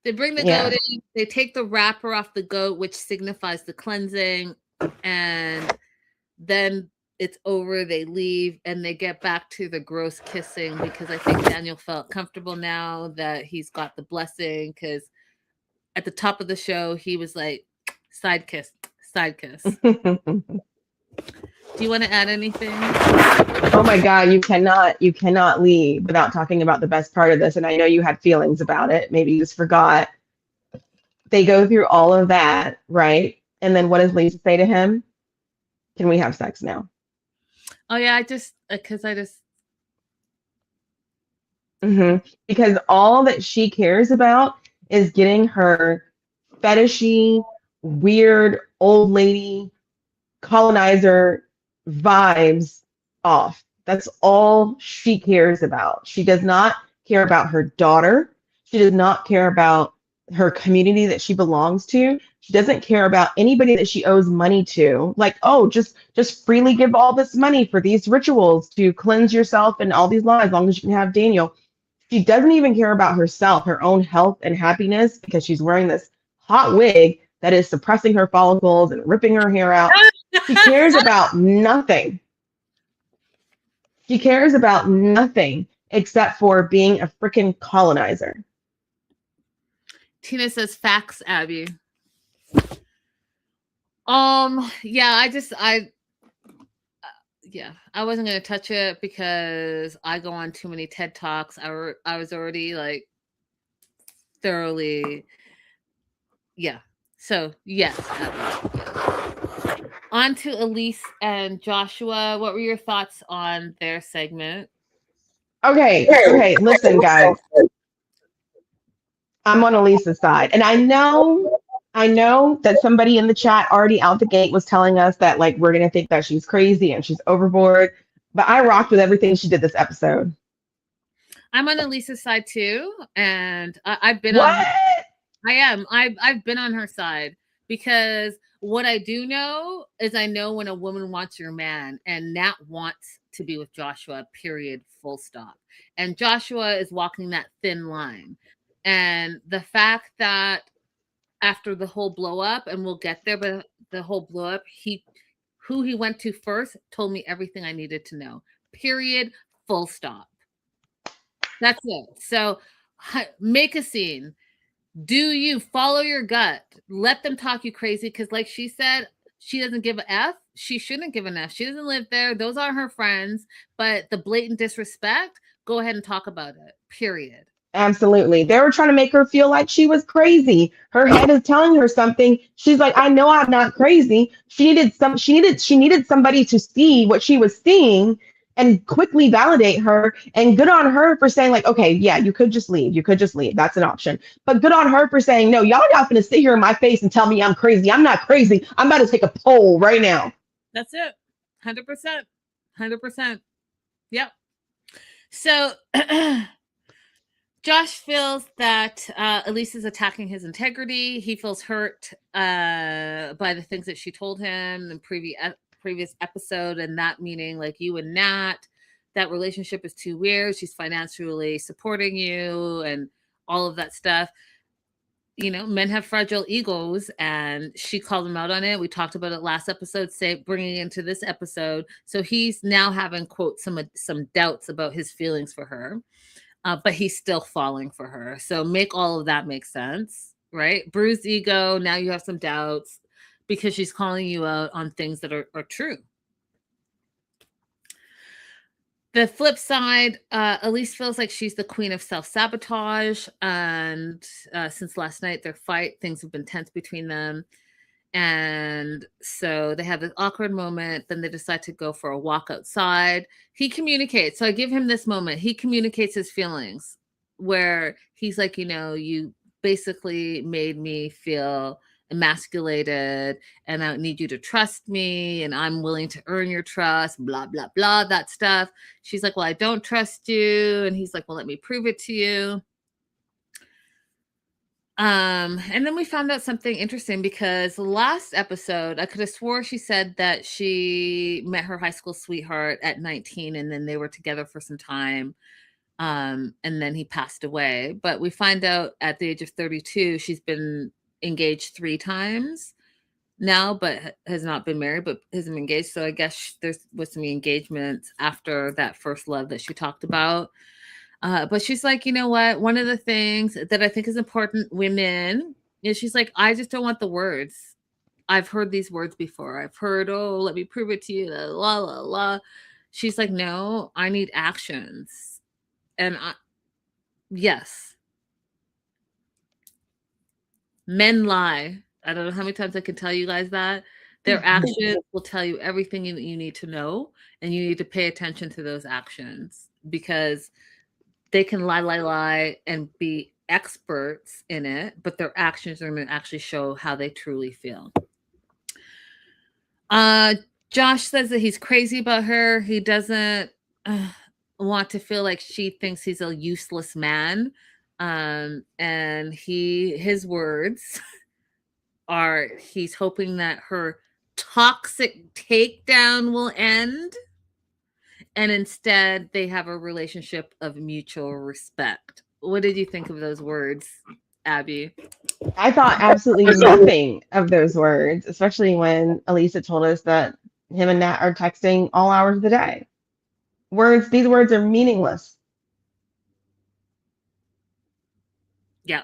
They bring the goat in. They take the wrapper off the goat, which signifies the cleansing. And then it's over. They leave and they get back to the gross kissing because I think Daniel felt comfortable now that he's got the blessing. Because at the top of the show, he was like, side kiss, side kiss. Do you want to add anything? Oh my God, you cannot leave without talking about the best part of this. And I know you had feelings about it. Maybe you just forgot. They go through all of that, right? And then what does Lisa say to him? Can we have sex now? Oh yeah, because because all that she cares about is getting her fetishy, weird old lady colonizer vibes off. That's all she cares about. She does not care about her daughter. She does not care about her community that she belongs to. She doesn't care about anybody that she owes money to. Like, oh, just freely give all this money for these rituals to cleanse yourself and all these lies, as long as you can have Daniel. She doesn't even care about herself, her own health and happiness, because she's wearing this hot wig that is suppressing her follicles and ripping her hair out. She cares about nothing. She cares about nothing except for being a freaking colonizer. Tina says facts, Abby. I wasn't going to touch it because I go on too many TED Talks. I was already like thoroughly, yeah. So yes. On to Elise and Joshua. What were your thoughts on their segment? Okay, listen, guys. I'm on Elise's side. And I know that somebody in the chat already out the gate was telling us that like we're gonna think that she's crazy and she's overboard. But I rocked with everything she did this episode. I'm on Elise's side too, and I've been what? on. I am. I've been on her side because what I do know is I know when a woman wants your man, and Nat wants to be with Joshua. Period. Full stop. And Joshua is walking that thin line, and the fact that after the whole blow up, and we'll get there, but the whole blow up, who he went to first told me everything I needed to know. Period. Full stop. That's it. So make a scene. Do you follow your gut? Let them talk you crazy because, like she said, she doesn't give an F. She shouldn't give an F. She doesn't live there. Those are her friends. But the blatant disrespect, go ahead and talk about it. Period. Absolutely. They were trying to make her feel like she was crazy. Her head is telling her something. She's like, I know I'm not crazy. She needed somebody to see what she was seeing and quickly validate her. And good on her for saying, like, okay, yeah, you could just leave. You could just leave. That's an option. But good on her for saying, no, y'all not gonna sit here in my face and tell me I'm crazy. I'm not crazy. I'm about to take a poll right now. That's it. 100%. 100%. Yep. So Josh feels that Elise is attacking his integrity. He feels hurt by the things that she told him in the previous episode, and that meaning like you and Nat, that relationship is too weird. She's financially supporting you and all of that stuff. You know, men have fragile egos, and she called him out on it. We talked about it last episode, bringing it into this episode. So he's now having, quote, some doubts about his feelings for her. But he's still falling for her. So make all of that make sense, right? Bruised ego. Now you have some doubts because she's calling you out on things that are true. The flip side, Elise feels like she's the queen of self-sabotage, and since last night, their fight, things have been tense between them. And so they have this awkward moment. Then they decide to go for a walk outside. He communicates. So I give him this moment. He communicates his feelings where he's like, you basically made me feel emasculated and I need you to trust me and I'm willing to earn your trust, blah, blah, blah, that stuff. She's like, well, I don't trust you. And he's like, well, let me prove it to you. And then we found out something interesting because the last episode, I could have swore she said that she met her high school sweetheart at 19 and then they were together for some time. And then he passed away. But we find out at the age of 32, she's been engaged 3 times now, but has not been married, but has been engaged. So I guess there was some engagements after that first love that she talked about. But she's like, you know what? One of the things that I think is important, women, is she's like, I just don't want the words. I've heard these words before. I've heard, oh, let me prove it to you, la, la, la. She's like, no, I need actions. And yes, men lie. I don't know how many times I can tell you guys that. Their actions will tell you everything you need to know, and you need to pay attention to those actions because they can lie, and be experts in it, but their actions are going to actually show how they truly feel. Josh says that he's crazy about her. He doesn't want to feel like she thinks he's a useless man. And his words are he's hoping that her toxic takedown will end. And instead, they have a relationship of mutual respect. What did you think of those words, Abby? I thought absolutely nothing of those words, especially when Elisa told us that him and Nat are texting all hours of the day. These words are meaningless. Yeah.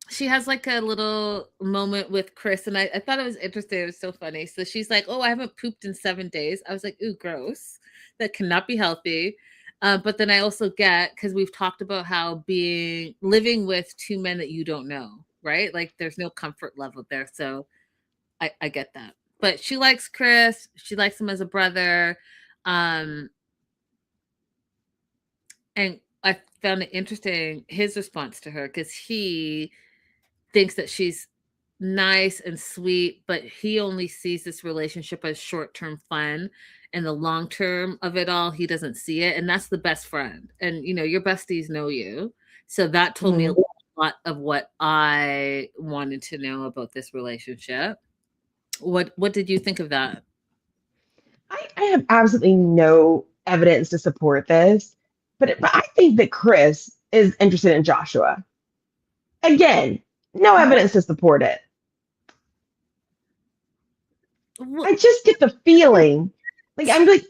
She has like a little moment with Chris, and I thought it was interesting. It was so funny. So she's like, oh, I haven't pooped in 7 days. I was like, ooh, gross. That cannot be healthy. But then I also get, because we've talked about how living with 2 men that you don't know, right? Like there's no comfort level there. So I get that. But she likes Chris. She likes him as a brother. And I found it interesting, his response to her, because he thinks that she's nice and sweet, but he only sees this relationship as short-term fun, and the long term of it all, he doesn't see it. And that's the best friend. And your besties know you. So that told me a lot of what I wanted to know about this relationship. What did you think of that? I have absolutely no evidence to support this, but I think that Chris is interested in Joshua. Again, no evidence to support it. I just get the feeling, like, I'm like,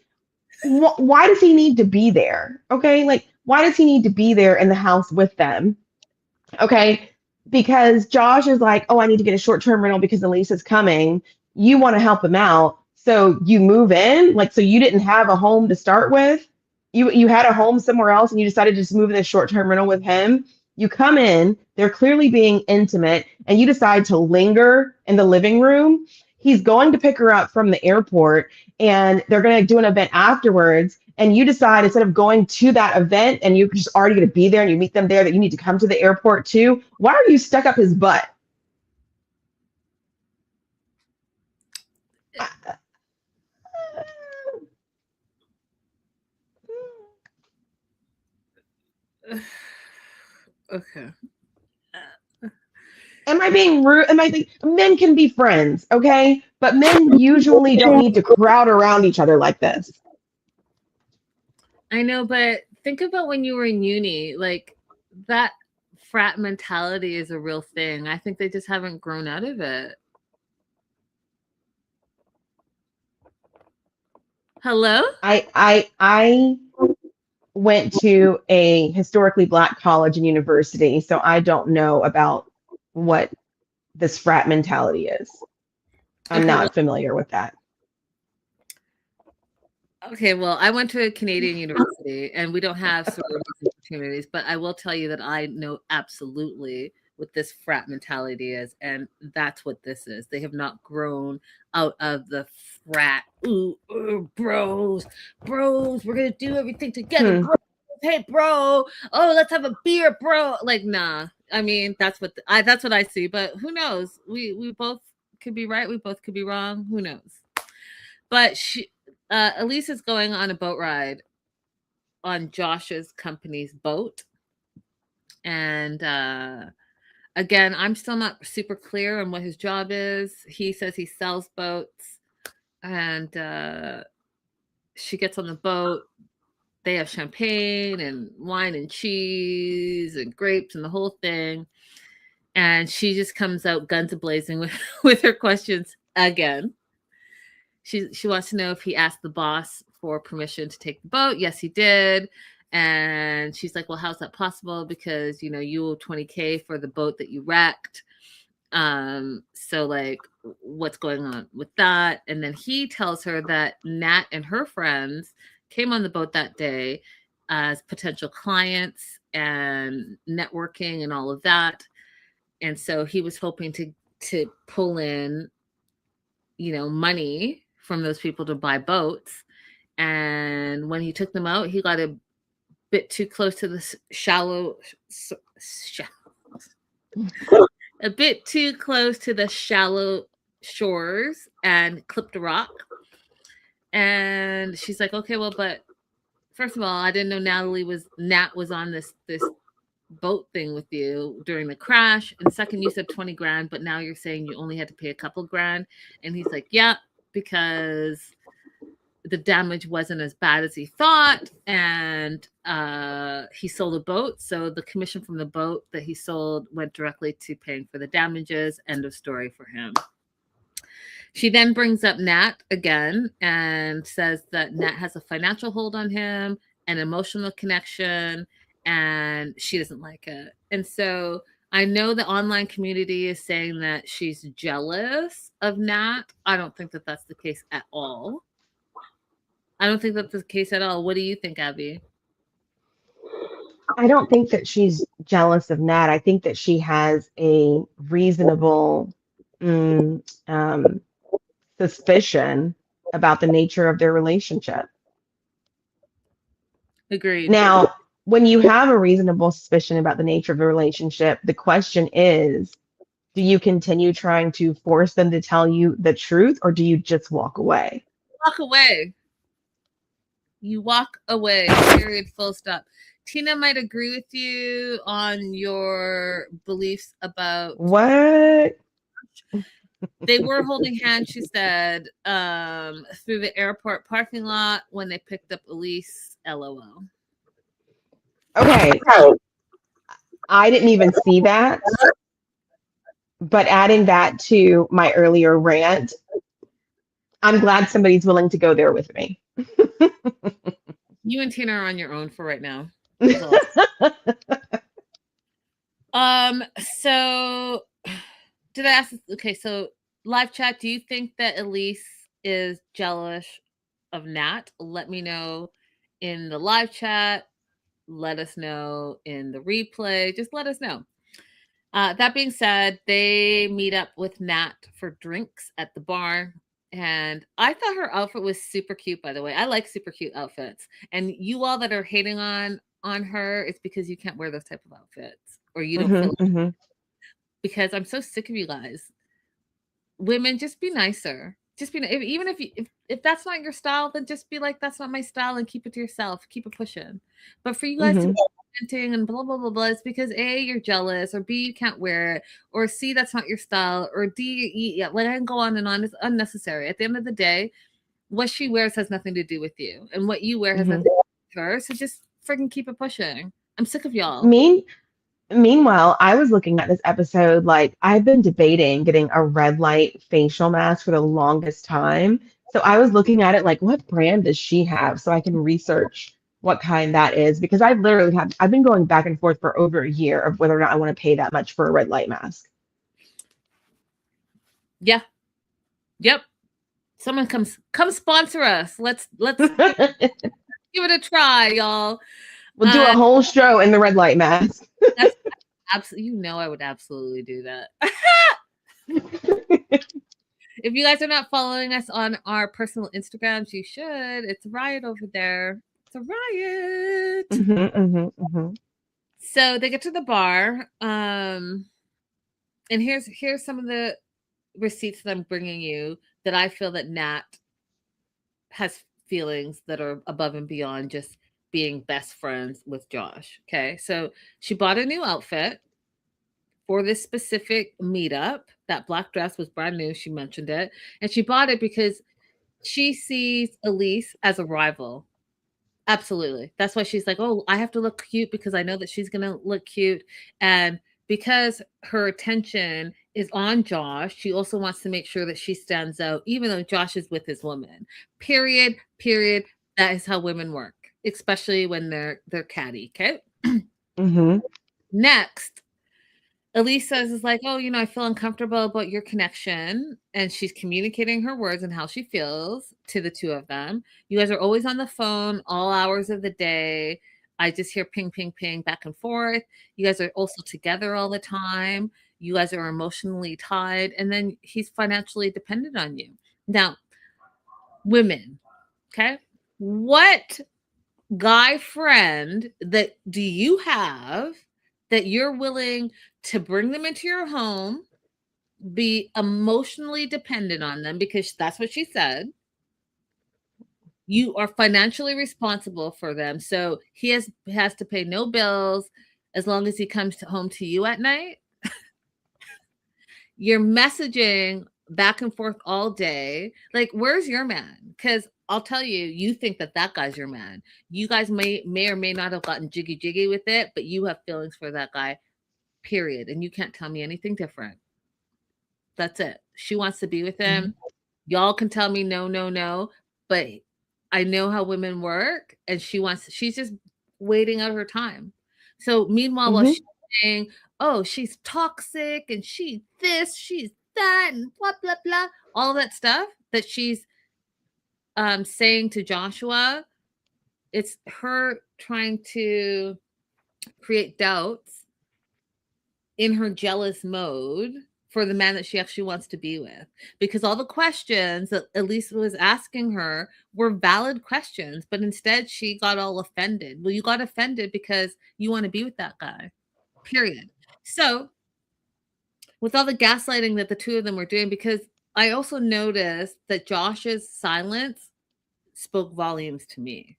why does he need to be there? Okay, like, why does he need to be there in the house with them? Okay, because Josh is like, oh, I need to get a short-term rental because Elise is coming. You want to help him out, so you move in. Like, so you didn't have a home to start with. You had a home somewhere else, and you decided to just move in this short-term rental with him. You come in, they're clearly being intimate, and you decide to linger in the living room. He's going to pick her up from the airport, and they're going to do an event afterwards. And you decide, instead of going to that event and you're just already going to be there and you meet them there, that you need to come to the airport too. Why are you stuck up his butt? Okay. Am I being rude? Men can be friends, okay? But men usually don't need to crowd around each other like this. I know, but think about when you were in uni, like that frat mentality is a real thing. I think they just haven't grown out of it. Hello? I went to a historically Black college and university, so I don't know about what this frat mentality is. I'm not familiar with that. Okay, well, I went to a Canadian university and we don't have sororities opportunities, but I will tell you that I know absolutely what this frat mentality is, and that's what this is. They have not grown out of the frat. Ooh, ooh, bros, we're gonna do everything together, bro. Hey, bro. Oh, let's have a beer, bro. Like, nah. I mean, that's what I see. But who knows? We both could be right. We both could be wrong. Who knows? But Elise is going on a boat ride on Josh's company's boat. And again, I'm still not super clear on what his job is. He says he sells boats. And she gets on the boat. They have champagne and wine and cheese and grapes and the whole thing. And she just comes out guns a-blazing with her questions again. She wants to know if he asked the boss for permission to take the boat. Yes, he did. And she's like, well, how's that possible? Because, you know, you owe $20K for the boat that you wrecked. So like, what's going on with that? And then he tells her that Nat and her friends came on the boat that day as potential clients and networking and all of that. And so he was hoping to pull in, you know, money from those people to buy boats. And when he took them out, he got a bit too close to the a bit too close to the shallow shores and clipped a rock. And she's like, okay, well, but first of all, I didn't know Nat was on this boat thing with you during the crash. And second, you said 20 grand, but now you're saying you only had to pay a couple grand. And he's like, yeah, because the damage wasn't as bad as he thought. And he sold a boat. So the commission from the boat that he sold went directly to paying for the damages. End of story for him. She then brings up Nat again and says that Nat has a financial hold on him, an emotional connection, and she doesn't like it. And so I know the online community is saying that she's jealous of Nat. I don't think that that's the case at all. I don't think that's the case at all. What do you think, Abby? I don't think that she's jealous of Nat. I think that she has a reasonable suspicion about the nature of their relationship. Agreed. Now, when you have a reasonable suspicion about the nature of the relationship, the question is, do you continue trying to force them to tell you the truth, or do you just walk away? Walk away. You walk away, period, full stop. Tina might agree with you on your beliefs about what they were holding hands, she said, through the airport parking lot when they picked up Elise. LOL. Okay. I didn't even see that. But adding that to my earlier rant, I'm glad somebody's willing to go there with me. You and Tina are on your own for right now. So did I ask this? Okay, so live chat, do you think that Elise is jealous of Nat? Let me know in the live chat. Let us know in the replay. Just let us know. That being said, they meet up with Nat for drinks at the bar. And I thought her outfit was super cute, by the way. I like super cute outfits. And you all that are hating on her, it's because you can't wear those type of outfits. Or you don't feel like because I'm so sick of you guys. Women, just be nicer. Just be even if that's not your style, then just be like, that's not my style, and keep it to yourself. Keep it pushing. But for you guys to be commenting and blah blah blah blah, it's because A, you're jealous, or B, you can't wear it, or C, that's not your style, or D, yeah, like I can go on and on. It's unnecessary. At the end of the day, what she wears has nothing to do with you, and what you wear has nothing to do with her. So just freaking keep it pushing. I'm sick of y'all. Meanwhile, I was looking at this episode like I've been debating getting a red light facial mask for the longest time. So I was looking at it like, what brand does she have? So I can research what kind that is, because I've been going back and forth for over a year of whether or not I want to pay that much for a red light mask. Yeah. Yep. Someone come sponsor us. Let's give it a try, y'all. We'll do a whole show in the red light mask. That's absolutely, you know, I would absolutely do that. If you guys are not following us on our personal Instagrams, you should. It's a riot over there. It's a riot. So they get to the bar, and here's some of the receipts that I'm bringing you that I feel that Nat has feelings that are above and beyond just being best friends with Josh. Okay, so she bought a new outfit for this specific meetup. That black dress was brand new. She mentioned it. And she bought it because she sees Elise as a rival. Absolutely. That's why she's like, oh, I have to look cute because I know that she's going to look cute. And because her attention is on Josh, she also wants to make sure that she stands out, even though Josh is with his woman. Period. That is how women work, especially when they're catty. Okay. Next, Elise says is like, oh, you know, I feel uncomfortable about your connection. And she's communicating her words and how she feels to the two of them. You guys are always on the phone all hours of the day. I just hear ping, ping, ping back and forth. You guys are also together all the time. You guys are emotionally tied. And then he's financially dependent on you. Now, women, okay? What guy friend that do you have that you're willing to bring them into your home, be emotionally dependent on them, because that's what she said. You are financially responsible for them. So he has to pay no bills as long as he comes home to you at night. You're messaging back and forth all day. Like, where's your man? Because I'll tell you, you think that guy's your man. You guys may or may not have gotten jiggy with it, but you have feelings for that guy, period. And you can't tell me anything different. That's it. She wants to be with him. Y'all can tell me no, but I know how women work, and she's just waiting out her time. So meanwhile, while she's saying, oh, she's toxic and she's this, she's that, and blah, blah, blah, all that stuff that she's saying to Joshua, it's her trying to create doubts in her jealous mode for the man that she actually wants to be with, because all the questions that Elise was asking her were valid questions, but instead she got all offended. Well, you got offended because you want to be with that guy, period. So with all the gaslighting that the two of them were doing, because I also noticed that Josh's silence spoke volumes to me.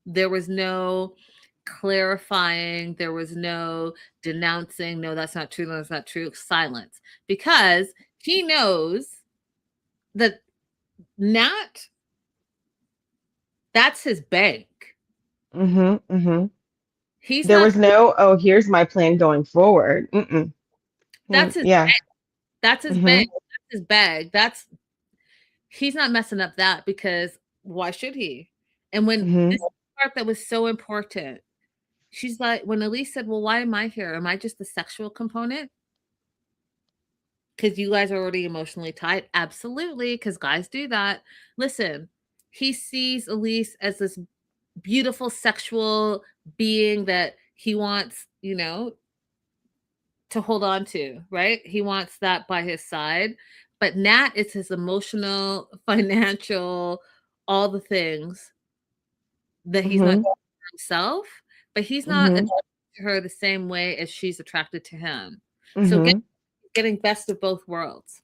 There was no clarifying, there was no denouncing, no, that's not true, no, that's not true, silence, because he knows that Nat, that's his bank. There was no, oh, here's my plan going forward. That's his bag. That's his bank. That's his bag. He's not messing up that, because why should he? And when this part that was so important, she's like, when Elise said, well, why am I here? Am I just the sexual component? Because you guys are already emotionally tied? Absolutely, because guys do that. Listen, he sees Elise as this beautiful sexual being that he wants, you know, to hold on to, right? He wants that by his side. But Nat is his emotional, financial, all the things that he's not doing for himself, but he's not attracted to her the same way as she's attracted to him. So getting best of both worlds.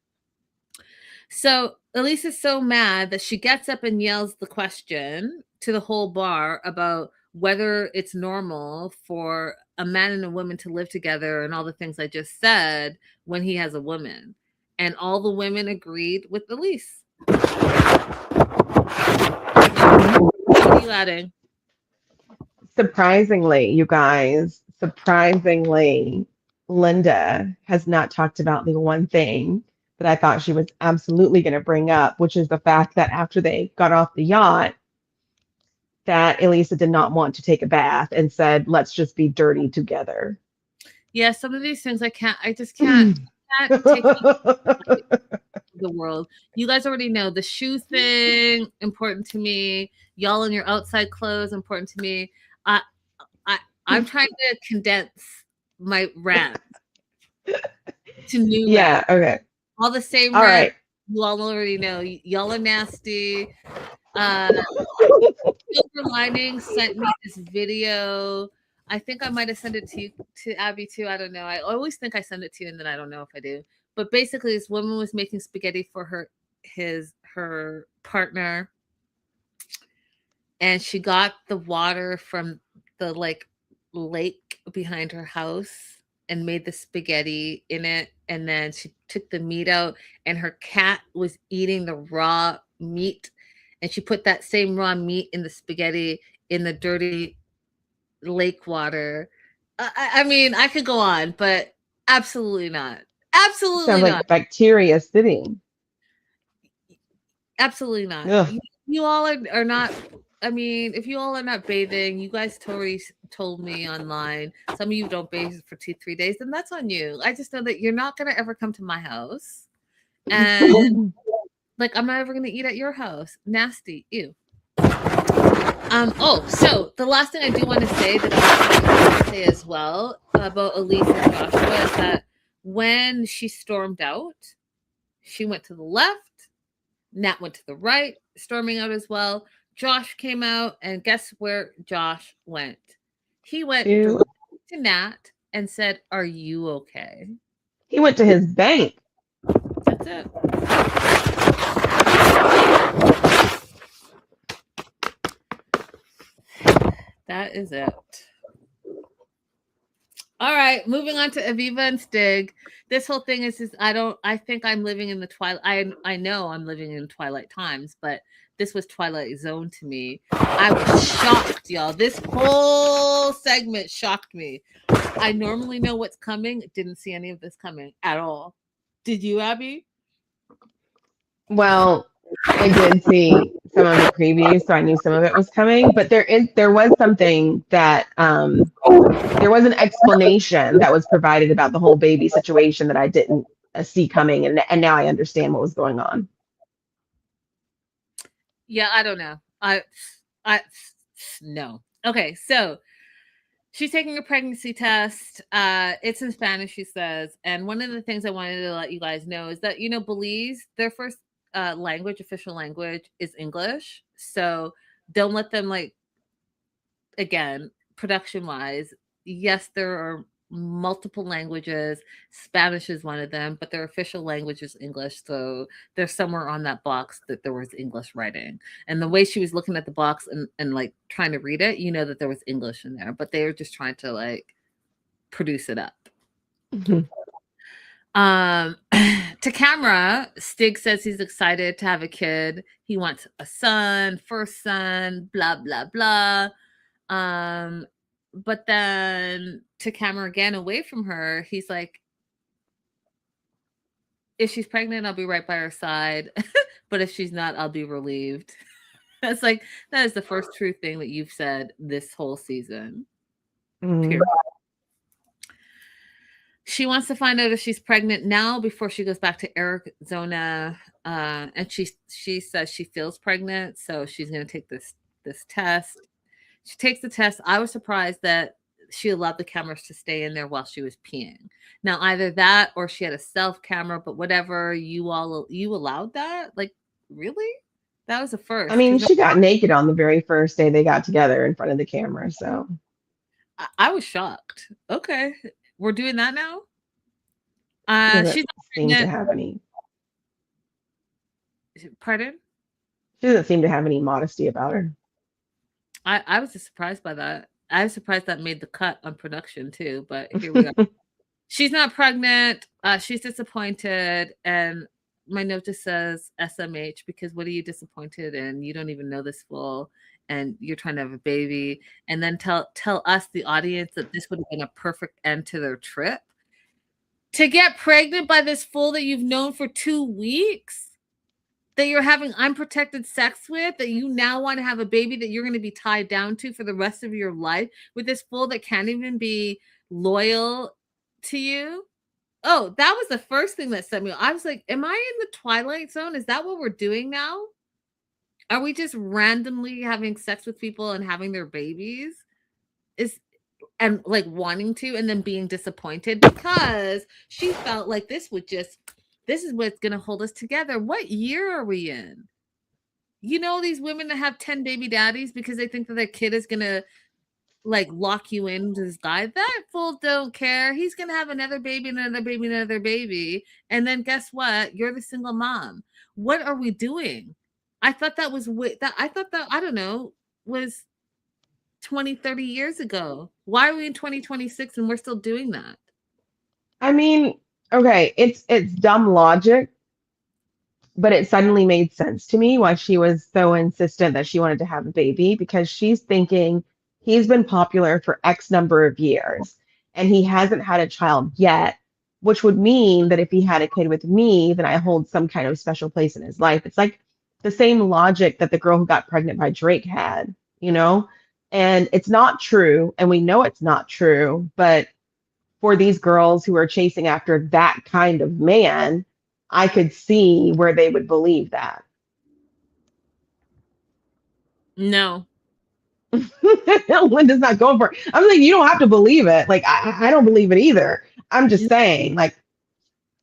So Elise is so mad that she gets up and yells the question to the whole bar about whether it's normal for a man and a woman to live together and all the things I just said when he has a woman. And all the women agreed with Elise. What are you adding? Surprisingly, you guys, Linda has not talked about the one thing that I thought she was absolutely going to bring up, which is the fact that after they got off the yacht, that Elisa did not want to take a bath and said, let's just be dirty together. Yeah, some of these things I just can't can't take the world. You guys already know the shoe thing important to me. Y'all in your outside clothes important to me. I I'm trying to condense my rant to new Yeah, rant. okay. All the same All rant. right. You all already know. Y'all are nasty. Silver Lining sent me this video. I think I might have sent it to you, to Abby too. I don't know. I always think I send it to you, and then I don't know if I do. But basically, this woman was making spaghetti for her partner, and she got the water from the lake behind her house and made the spaghetti in it, and then she took the meat out, and her cat was eating the raw meat, and she put that same raw meat in the spaghetti in the dirty lake water. I mean, I could go on, but absolutely not. Sounds Absolutely not. like bacteria sitting. Absolutely not. Ugh. You all are not. I mean, if you all are not bathing, you guys totally told me online. Some of you don't bathe for 2-3 days, and that's on you. I just know that you're not gonna ever come to my house, and like I'm not ever gonna eat at your house. Nasty. Ew. Oh, so the last thing I do want to say that I want to say as well about Elise and Joshua is that when she stormed out, she went to the left, Nat went to the right, storming out as well. Josh came out, and guess where Josh went? He went Ew. directly to Nat and said, "Are you okay?" He went to his bank. That's it. That is it. All right, moving on to Aviva and Stig. This whole thing is I think I'm living in the twilight. I know I'm living in twilight times, but this was Twilight Zone to me. I was shocked, y'all. This whole segment shocked me. I normally know what's coming. Didn't see any of this coming at all. Did you, Abby? Well, I did see some of the previews, so I knew some of it was coming. But there was something that there was an explanation that was provided about the whole baby situation that I didn't see coming, and now I understand what was going on. Yeah, I don't know. I no. Okay, so she's taking a pregnancy test. It's in Spanish, she says. And one of the things I wanted to let you guys know is that, Belize, their first official language is English. So don't let them, again, production wise, yes, there are multiple languages. Spanish is one of them, but their official language is English. So there's somewhere on that box that there was English writing. And the way she was looking at the box and trying to read it, that there was English in there, but they were just trying to produce it up. To camera, Stig says he's excited to have a kid. He wants a son, first son, blah, blah, blah. But then to camera again, away from her, he's like, if she's pregnant, I'll be right by her side. But if she's not, I'll be relieved. That is the first true thing that you've said this whole season. Period. She wants to find out if she's pregnant now before she goes back to Arizona. And she says she feels pregnant, so she's going to take this test. She takes the test. I was surprised that she allowed the cameras to stay in there while she was peeing. Now, either that or she had a self camera, but whatever, you allowed that? Really? That was the first. I mean, she got naked on the very first day they got together in front of the camera, so. I was shocked. Okay. We're doing that now? She doesn't seem to have any. Pardon? She doesn't seem to have any modesty about her. I was just surprised by that. I was surprised that made the cut on production too, but here we are. She's not pregnant. She's disappointed. And my note just says SMH, because what are you disappointed in? You don't even know this fool, and you're trying to have a baby. And then tell us, the audience, that this would have been a perfect end to their trip. To get pregnant by this fool that you've known for 2 weeks, that you're having unprotected sex with, that you now want to have a baby that you're going to be tied down to for the rest of your life with this fool that can't even be loyal to you. Oh, that was the first thing that set me. I was like, am I in the Twilight Zone? Is that what we're doing now? Are we just randomly having sex with people and having their babies? Is and like wanting to and then being disappointed because she felt like this is what's going to hold us together. What year are we in? You know, these women that have 10 baby daddies because they think that their kid is going to like lock you into this guy. That fool don't care. He's going to have another baby, another baby, another baby. And then guess what? You're the single mom. What are we doing? I thought that was I thought that, I don't know, was 20, 30 years ago. Why are we in 2026 and we're still doing that? I mean, okay, it's dumb logic, but it suddenly made sense to me why she was so insistent that she wanted to have a baby because she's thinking he's been popular for X number of years and he hasn't had a child yet, which would mean that if he had a kid with me, then I hold some kind of special place in his life. It's like the same logic that the girl who got pregnant by Drake had, you know? And it's not true, and we know it's not true, but for these girls who are chasing after that kind of man, I could see where they would believe that. No. Linda's not going for it. I'm like, you don't have to believe it. Like, I don't believe it either. I'm just saying, like,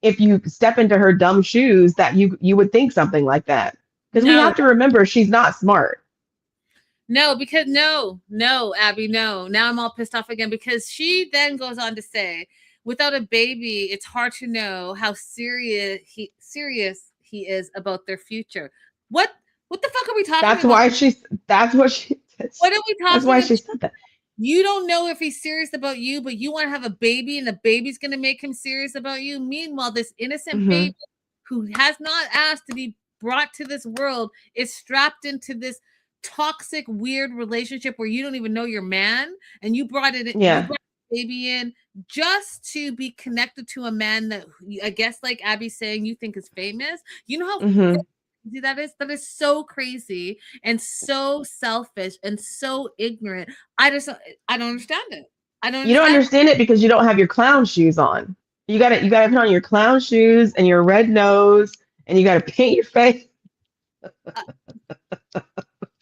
if you step into her dumb shoes, that you would think something like that. Because we No. have to remember she's not smart. No, because no, Abby, no. Now I'm all pissed off again because she then goes on to say, without a baby, it's hard to know how serious he is about their future. What the fuck are we talking That's about? why she's. That's what she. What are we That's talking why about? she said that. You don't know if he's serious about you, but you want to have a baby and the baby's going to make him serious about you. Meanwhile, this innocent Mm-hmm. baby who has not asked to be brought to this world is strapped into this toxic, weird relationship where you don't even know your man and you brought Yeah. the baby in just to be connected to a man that I guess, like Abby's saying, you think is famous. You know how Mm-hmm. crazy that is? That is so crazy and so selfish and so ignorant. I don't understand it. I don't You don't understand. understand it because you don't have your clown shoes on. You gotta put on your clown shoes and your red nose and you gotta paint your face.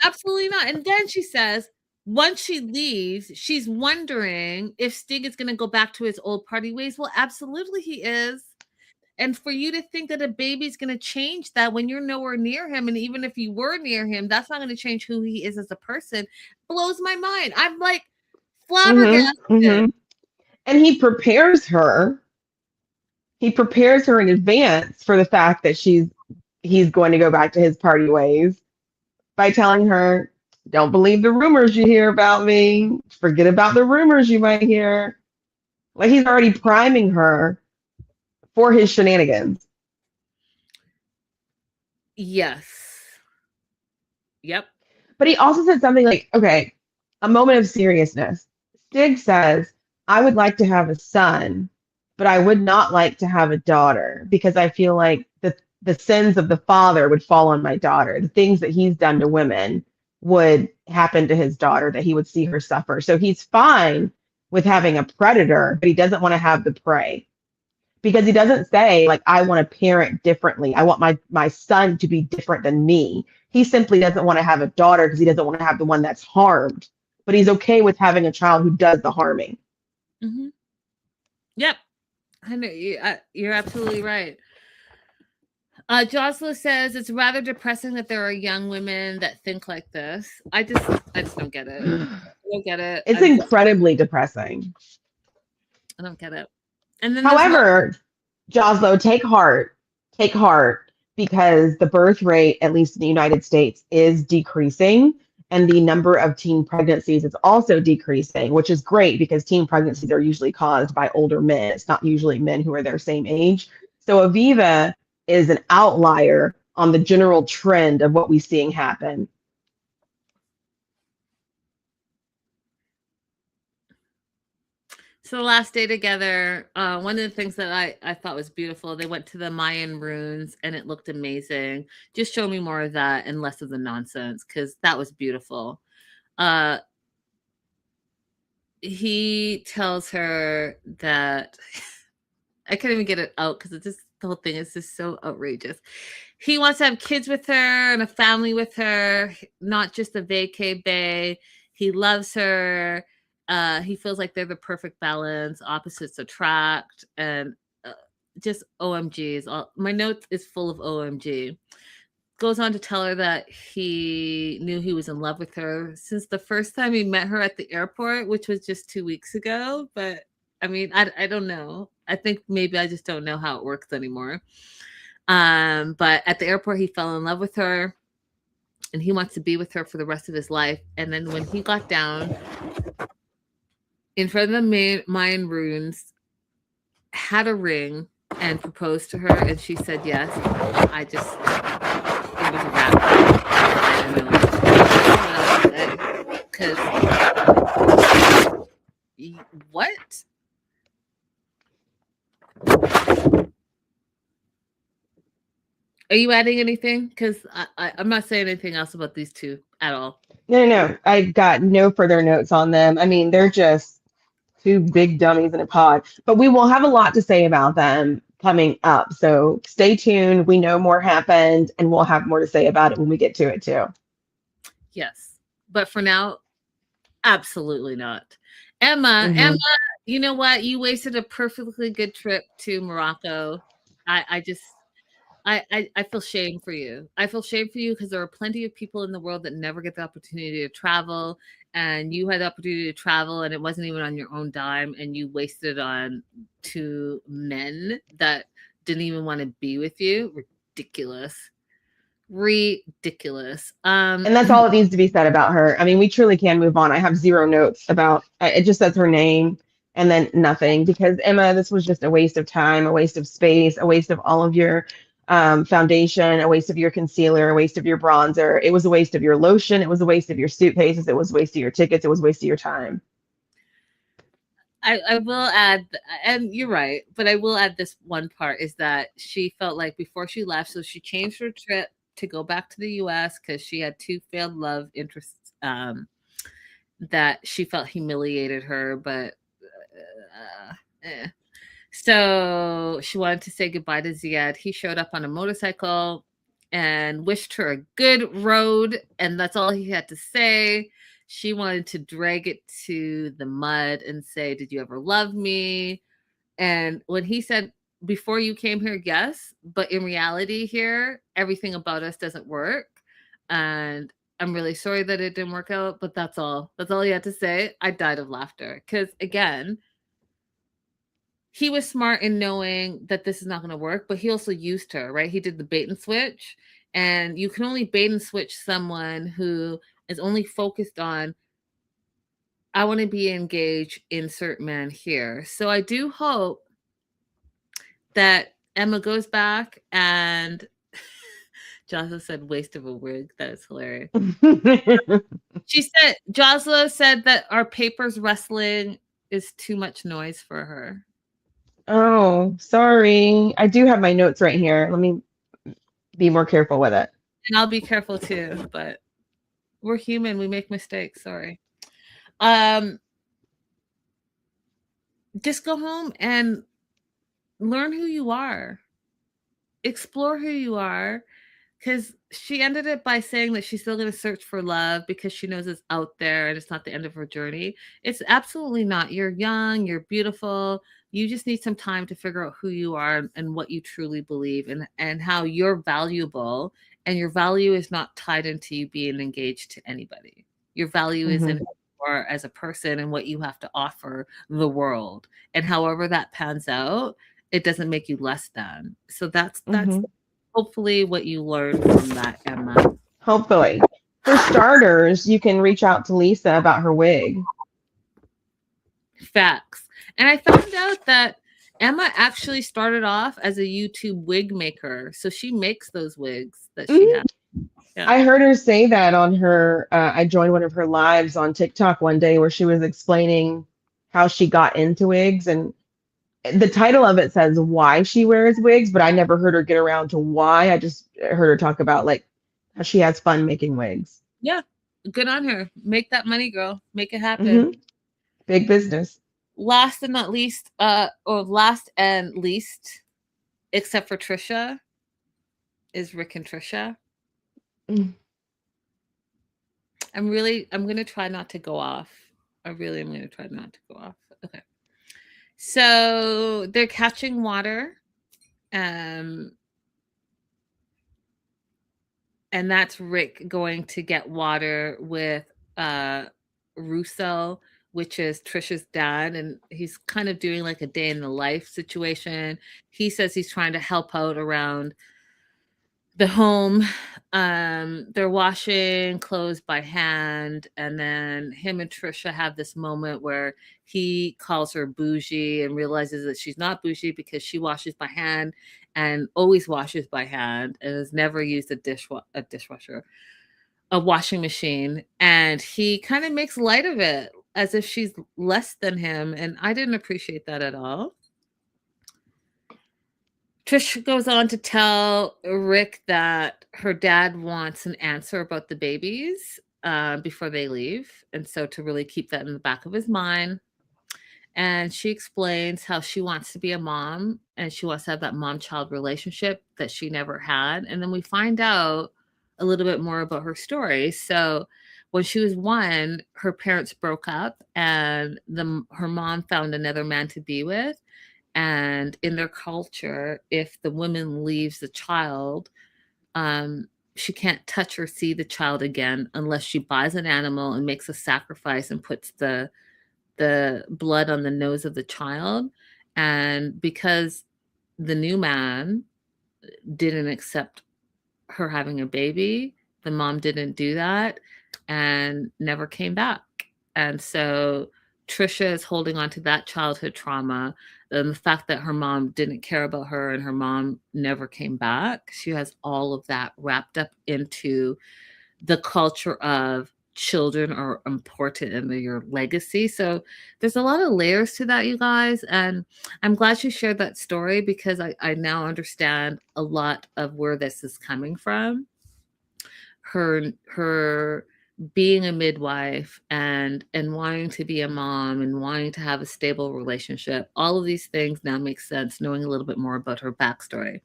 Absolutely not. And then she says, once she leaves, she's wondering if Stig is going to go back to his old party ways. Well, absolutely he is. And for you to think that a baby's going to change that when you're nowhere near him, and even if you were near him, that's not going to change who he is as a person, blows my mind. I'm like Mm-hmm. flabbergasted. Mm-hmm. And he prepares her. He prepares her in advance for the fact that he's going to go back to his party ways by telling her, "Don't believe the rumors you hear about me. Forget about the rumors you might hear." Like he's already priming her for his shenanigans. Yes. Yep. But he also said something like, okay, a moment of seriousness. Stig says, I would like to have a son, but I would not like to have a daughter because I feel like the sins of the father would fall on my daughter. The things that he's done to women would happen to his daughter, that he would see her suffer. So he's fine with having a predator, but he doesn't want to have the prey because he doesn't say like I want to parent differently. I want my son to be different than me. He simply doesn't want to have a daughter because he doesn't want to have the one that's harmed. But he's okay with having a child who does the harming. Mm-hmm. Yep. I know you're absolutely right. Jocelyn says it's rather depressing that there are young women that think like this. I just don't get it. I don't get it. It's incredibly depressing. I don't get it. And then there's one. However, Joslo, take heart, because the birth rate, at least in the United States, is decreasing, and the number of teen pregnancies is also decreasing, which is great because teen pregnancies are usually caused by older men. It's not usually men who are their same age. So Aviva is an outlier on the general trend of what we're seeing happen. So the last day together, one of the things that I thought was beautiful, they went to the Mayan ruins and it looked amazing. Just show me more of that and less of the nonsense because that was beautiful. Uh, he tells her that I can't even get it out because it's just the whole thing is just so outrageous. He wants to have kids with her and a family with her, not just a vacay bae. He loves her. He feels like they're the perfect balance, opposites attract, and just OMGs. My notes is full of OMG. Goes on to tell her that he knew he was in love with her since the first time he met her at the airport, which was just 2 weeks ago. But I mean, I don't know. I think maybe I just don't know how it works anymore. But at the airport, he fell in love with her and he wants to be with her for the rest of his life. And then when he got down in front of the Mayan ruins, had a ring and proposed to her, and she said yes. I just, it was a wrap. Because what? Are you adding anything? Because I'm not saying anything else about these two at all. No. I got no further notes on them. I mean, they're just two big dummies in a pod. But we will have a lot to say about them coming up. So stay tuned. We know more happened, and we'll have more to say about it when we get to it too. Yes. But for now, absolutely not. Emma, you know what? You wasted a perfectly good trip to Morocco. I feel shame for you. I feel shame for you because there are plenty of people in the world that never get the opportunity to travel, and you had the opportunity to travel, and it wasn't even on your own dime, and you wasted it on two men that didn't even want to be with you. Ridiculous. And that's all that needs to be said about her. I mean, we truly can move on. I have zero notes about it. Just says her name and then nothing, because Emma, this was just a waste of time, a waste of space, a waste of all of your foundation, a waste of your concealer, a waste of your bronzer. It was a waste of your lotion. It was a waste of your suitcases. It was a waste of your tickets. It was a waste of your time. I will add, and you're right, but I will add this one part is that she felt like before she left, so she changed her trip to go back to the US because she had two failed love interests that she felt humiliated her, but so she wanted to say goodbye to Ziad. He showed up on a motorcycle and wished her a good road, and that's all he had to say. She wanted to drag it to the mud and say, "Did you ever love me?" And when he said, "Before you came here, yes, but in reality here, everything about us doesn't work. And I'm really sorry that it didn't work out, but that's all. That's all he had to say." I died of laughter because, again, he was smart in knowing that this is not going to work, but he also used her, right? He did the bait and switch. And you can only bait and switch someone who is only focused on, I want to be engaged, insert man here. So I do hope that Emma goes back and Joshua said waste of a wig. That is hilarious. She said, Joshua said that our papers wrestling is too much noise for her. Oh, sorry. I do have my notes right here. Let me be more careful with it. And I'll be careful too, but we're human. We make mistakes. Sorry. Just go home and learn who you are. Explore who you are. Because she ended it by saying that she's still going to search for love because she knows it's out there and it's not the end of her journey. It's absolutely not. You're young, you're beautiful. You just need some time to figure out who you are and what you truly believe and how you're valuable. And your value is not tied into you being engaged to anybody. Your value is in who you are as a person and what you have to offer the world. And however that pans out, it doesn't make you less than. So that's hopefully what you learned from that, Emma. Hopefully. For starters, you can reach out to Lisa about her wig. Facts. And I found out that Emma actually started off as a YouTube wig maker. So she makes those wigs that she has. Yeah. I heard her say that on her, I joined one of her lives on TikTok one day where she was explaining how she got into wigs, and the title of it says why she wears wigs, but I never heard her get around to why. I just heard her talk about like how she has fun making wigs. Yeah. Good on her. Make that money, girl. Make it happen. Big business. last and not least, or last and least, except for Trisha, is Rick and Trisha. Mm. I'm going to try not to go off. I really am going to try not to go off. Okay. So they're catching water. And that's Rick going to get water with Russo, which is Trisha's dad, and he's kind of doing like a day in the life situation. He says he's trying to help out around the home. They're washing clothes by hand, and then him and Trisha have this moment where he calls her bougie and realizes that she's not bougie because she washes by hand and always washes by hand and has never used a washing machine. And he kind of makes light of it as if she's less than him, and I didn't appreciate that at all. Trish goes on to tell Rick that her dad wants an answer about the babies before they leave. And so to really keep that in the back of his mind. And she explains how she wants to be a mom and she wants to have that mom-child relationship that she never had. And then we find out a little bit more about her story. So when she was 1, her parents broke up and her mom found another man to be with. And in their culture, if the woman leaves the child, she can't touch or see the child again unless she buys an animal and makes a sacrifice and puts the blood on the nose of the child. And because the new man didn't accept her having a baby, the mom didn't do that and never came back. And so Trisha is holding on to that childhood trauma and the fact that her mom didn't care about her and her mom never came back. She has all of that wrapped up into the culture of children are important in your legacy. So there's a lot of layers to that, you guys. And I'm glad she shared that story because I now understand a lot of where this is coming from. Her being a midwife and wanting to be a mom and wanting to have a stable relationship, all of these things now make sense knowing a little bit more about her backstory.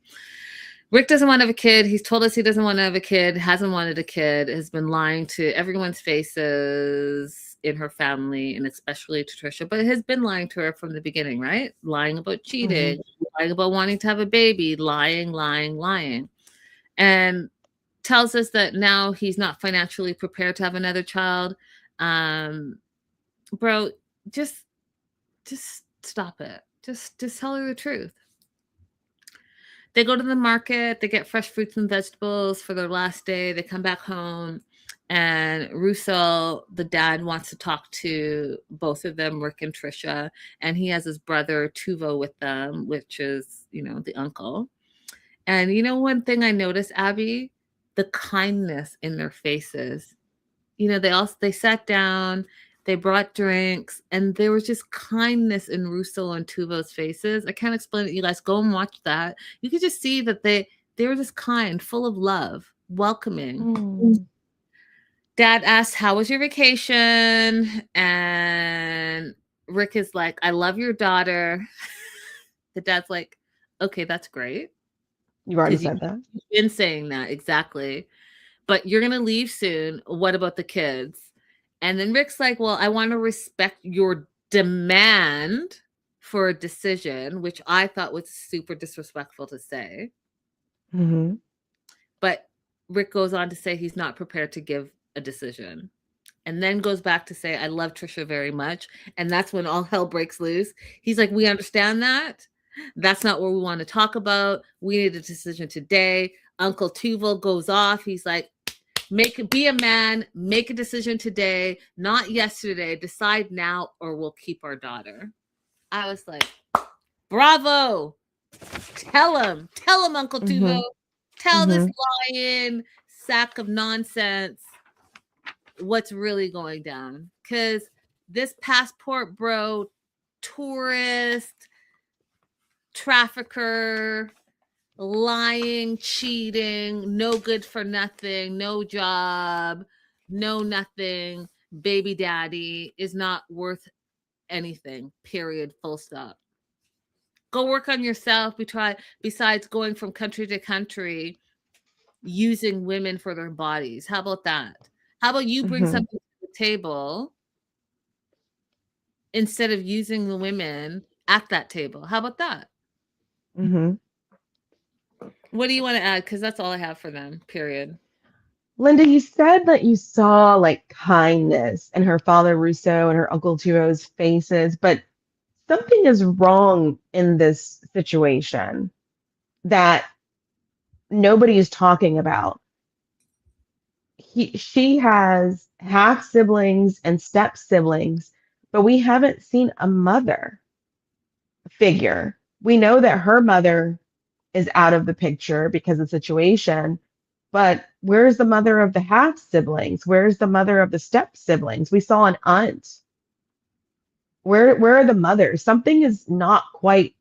Rick doesn't want to have a kid. He's told us he doesn't want to have a kid, hasn't wanted a kid, has been lying to everyone's faces in her family and especially to Trisha, but has been lying to her from the beginning, right? Lying about cheating, lying about wanting to have a baby, lying. And tells us that now he's not financially prepared to have another child. Bro, just stop it. Just tell her the truth. They go to the market, they get fresh fruits and vegetables for their last day. They come back home and Russo, the dad, wants to talk to both of them, Rick and Trisha. And he has his brother Tuvo with them, which is, the uncle. And one thing I noticed, Abby, the kindness in their faces. They sat down, they brought drinks, and there was just kindness in Russo and Tuvo's faces. I can't explain it. You guys go and watch that. You could just see that they were just kind, full of love, welcoming. Dad asked, "How was your vacation?" And Rick is like, "I love your daughter." The dad's like, "Okay, that's great. You already said that. You've been saying that, exactly. But you're going to leave soon. What about the kids?" And then Rick's like, "Well, I want to respect your demand for a decision," which I thought was super disrespectful to say. Mm-hmm. But Rick goes on to say he's not prepared to give a decision. And then goes back to say, "I love Trisha very much." And that's when all hell breaks loose. He's like, "We understand that. That's not what we want to talk about. We need a decision today." Uncle Tuvo goes off. He's like, be a man, make a decision today, not yesterday. Decide now or we'll keep our daughter. I was like, bravo. Tell him, Uncle Tuvo. Tell this lying sack of nonsense what's really going down. Because this passport bro, tourist, trafficker, lying, cheating, no good for nothing, no job, no nothing, baby daddy is not worth anything, period, full stop. Go work on yourself. Besides going from country to country using women for their bodies. How about that? How about you bring Mm-hmm. something to the table instead of using the women at that table? How about that? Mm-hmm. What do you want to add? Because that's all I have for them, period. Linda, you said that you saw like kindness in her father Russo and her uncle Tuo's faces, but something is wrong in this situation that nobody is talking about. She has half siblings and step siblings, but we haven't seen a mother figure. We know that her mother is out of the picture because of the situation, but where's the mother of the half siblings? Where's the mother of the step siblings? We saw an aunt. Where are the mothers? Something is not quite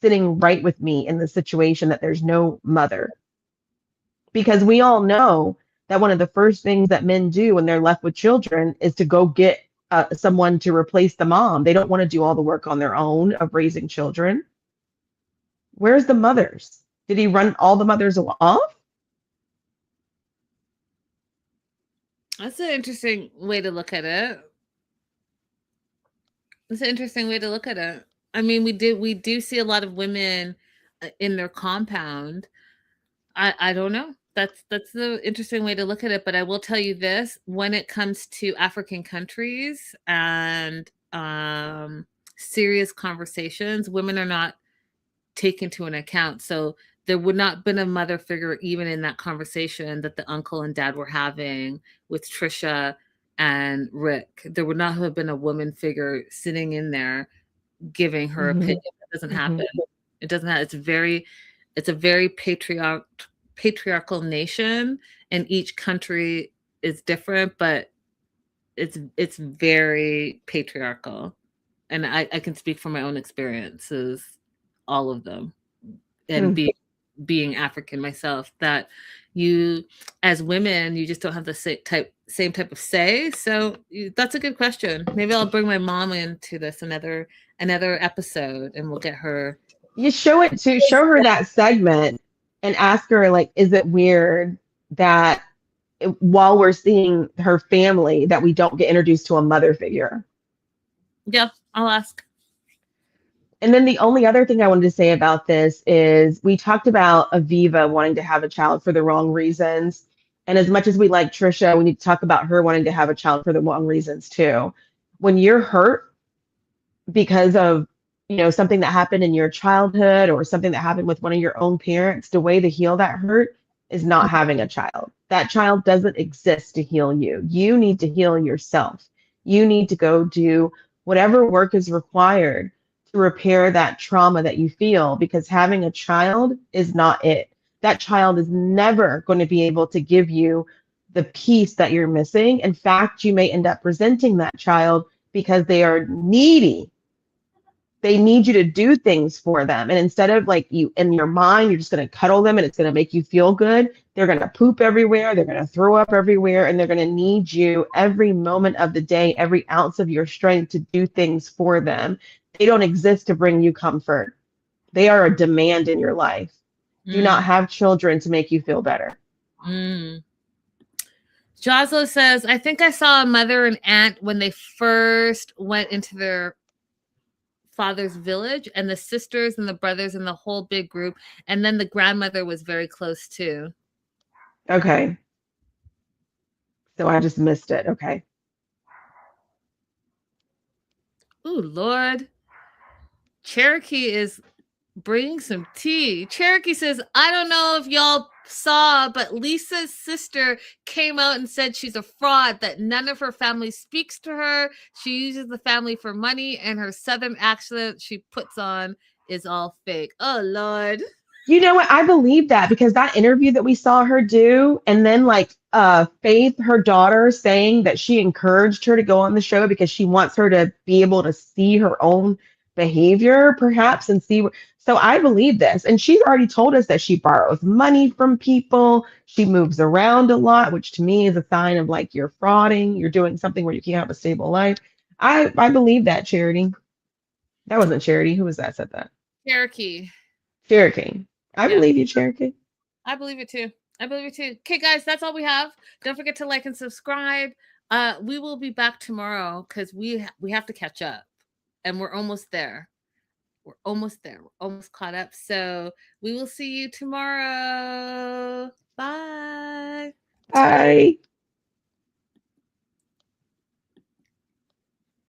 sitting right with me in the situation that there's no mother. Because we all know that one of the first things that men do when they're left with children is to go get someone to replace the mom. They don't want to do all the work on their own of raising children. Where's the mothers? Did he run all the mothers off? That's an interesting way to look at it. It's an interesting way to look at it. I mean, we do see a lot of women in their compound. I don't know. That's the interesting way to look at it. But I will tell you this: when it comes to African countries and serious conversations, women are not taken to an account. So there would not have been a mother figure even in that conversation that the uncle and dad were having with Trisha and Rick. There would not have been a woman figure sitting in there giving her Mm-hmm. opinion. That doesn't Mm-hmm. happen. It doesn't have, it's a very patriarchal nation, and each country is different, but it's very patriarchal. And I can speak from my own experiences, all of them, and Hmm. being African myself, that you as women you just don't have the same type of say. So that's a good question. Maybe I'll bring my mom into this another episode, and we'll get her. You show her that segment and ask her like, is it weird that while we're seeing her family that we don't get introduced to a mother figure? Yeah, I'll ask. And then the only other thing I wanted to say about this is we talked about Aviva wanting to have a child for the wrong reasons. And as much as we like Trisha, we need to talk about her wanting to have a child for the wrong reasons too. When you're hurt because of, something that happened in your childhood or something that happened with one of your own parents, the way to heal that hurt is not having a child. That child doesn't exist to heal you. You need to heal yourself. You need to go do whatever work is required to repair that trauma that you feel, because having a child is not it. That child is never going to be able to give you the peace that you're missing. In fact, you may end up resenting that child because they are needy. They need you to do things for them. And instead of like you in your mind, you're just going to cuddle them and it's going to make you feel good. They're going to poop everywhere. They're going to throw up everywhere. And they're going to need you every moment of the day, every ounce of your strength to do things for them. They don't exist to bring you comfort. They are a demand in your life. Do not Mm, have children to make you feel better. mm. Joslo says, I think I saw a mother and aunt when they first went into their father's village, and the sisters and the brothers and the whole big group. And then the grandmother was very close too. Okay. So I just missed it. Okay. Oh, Lord. Cherokee is bringing some tea. Cherokee says, I don't know if y'all saw, but Lisa's sister came out and said she's a fraud, that none of her family speaks to her. She uses the family for money, and her southern accent she puts on is all fake. Oh, Lord. You know what? I believe that because that interview that we saw her do, and then like Faith, her daughter, saying that she encouraged her to go on the show because she wants her to be able to see her own behavior, perhaps, and see. So I believe this, and she's already told us that she borrows money from people. She moves around a lot, which to me is a sign of like you're frauding. You're doing something where you can't have a stable life. I believe that, Charity. That wasn't Charity. Who was that said that? Cherokee. Cherokee. I Yeah. believe you, Cherokee. I believe it too. I believe it too. Okay, guys, that's all we have. Don't forget to like and subscribe. We will be back tomorrow because we have to catch up, and we're almost there. We're almost there. We're almost caught up. So we will see you tomorrow. Bye. Bye.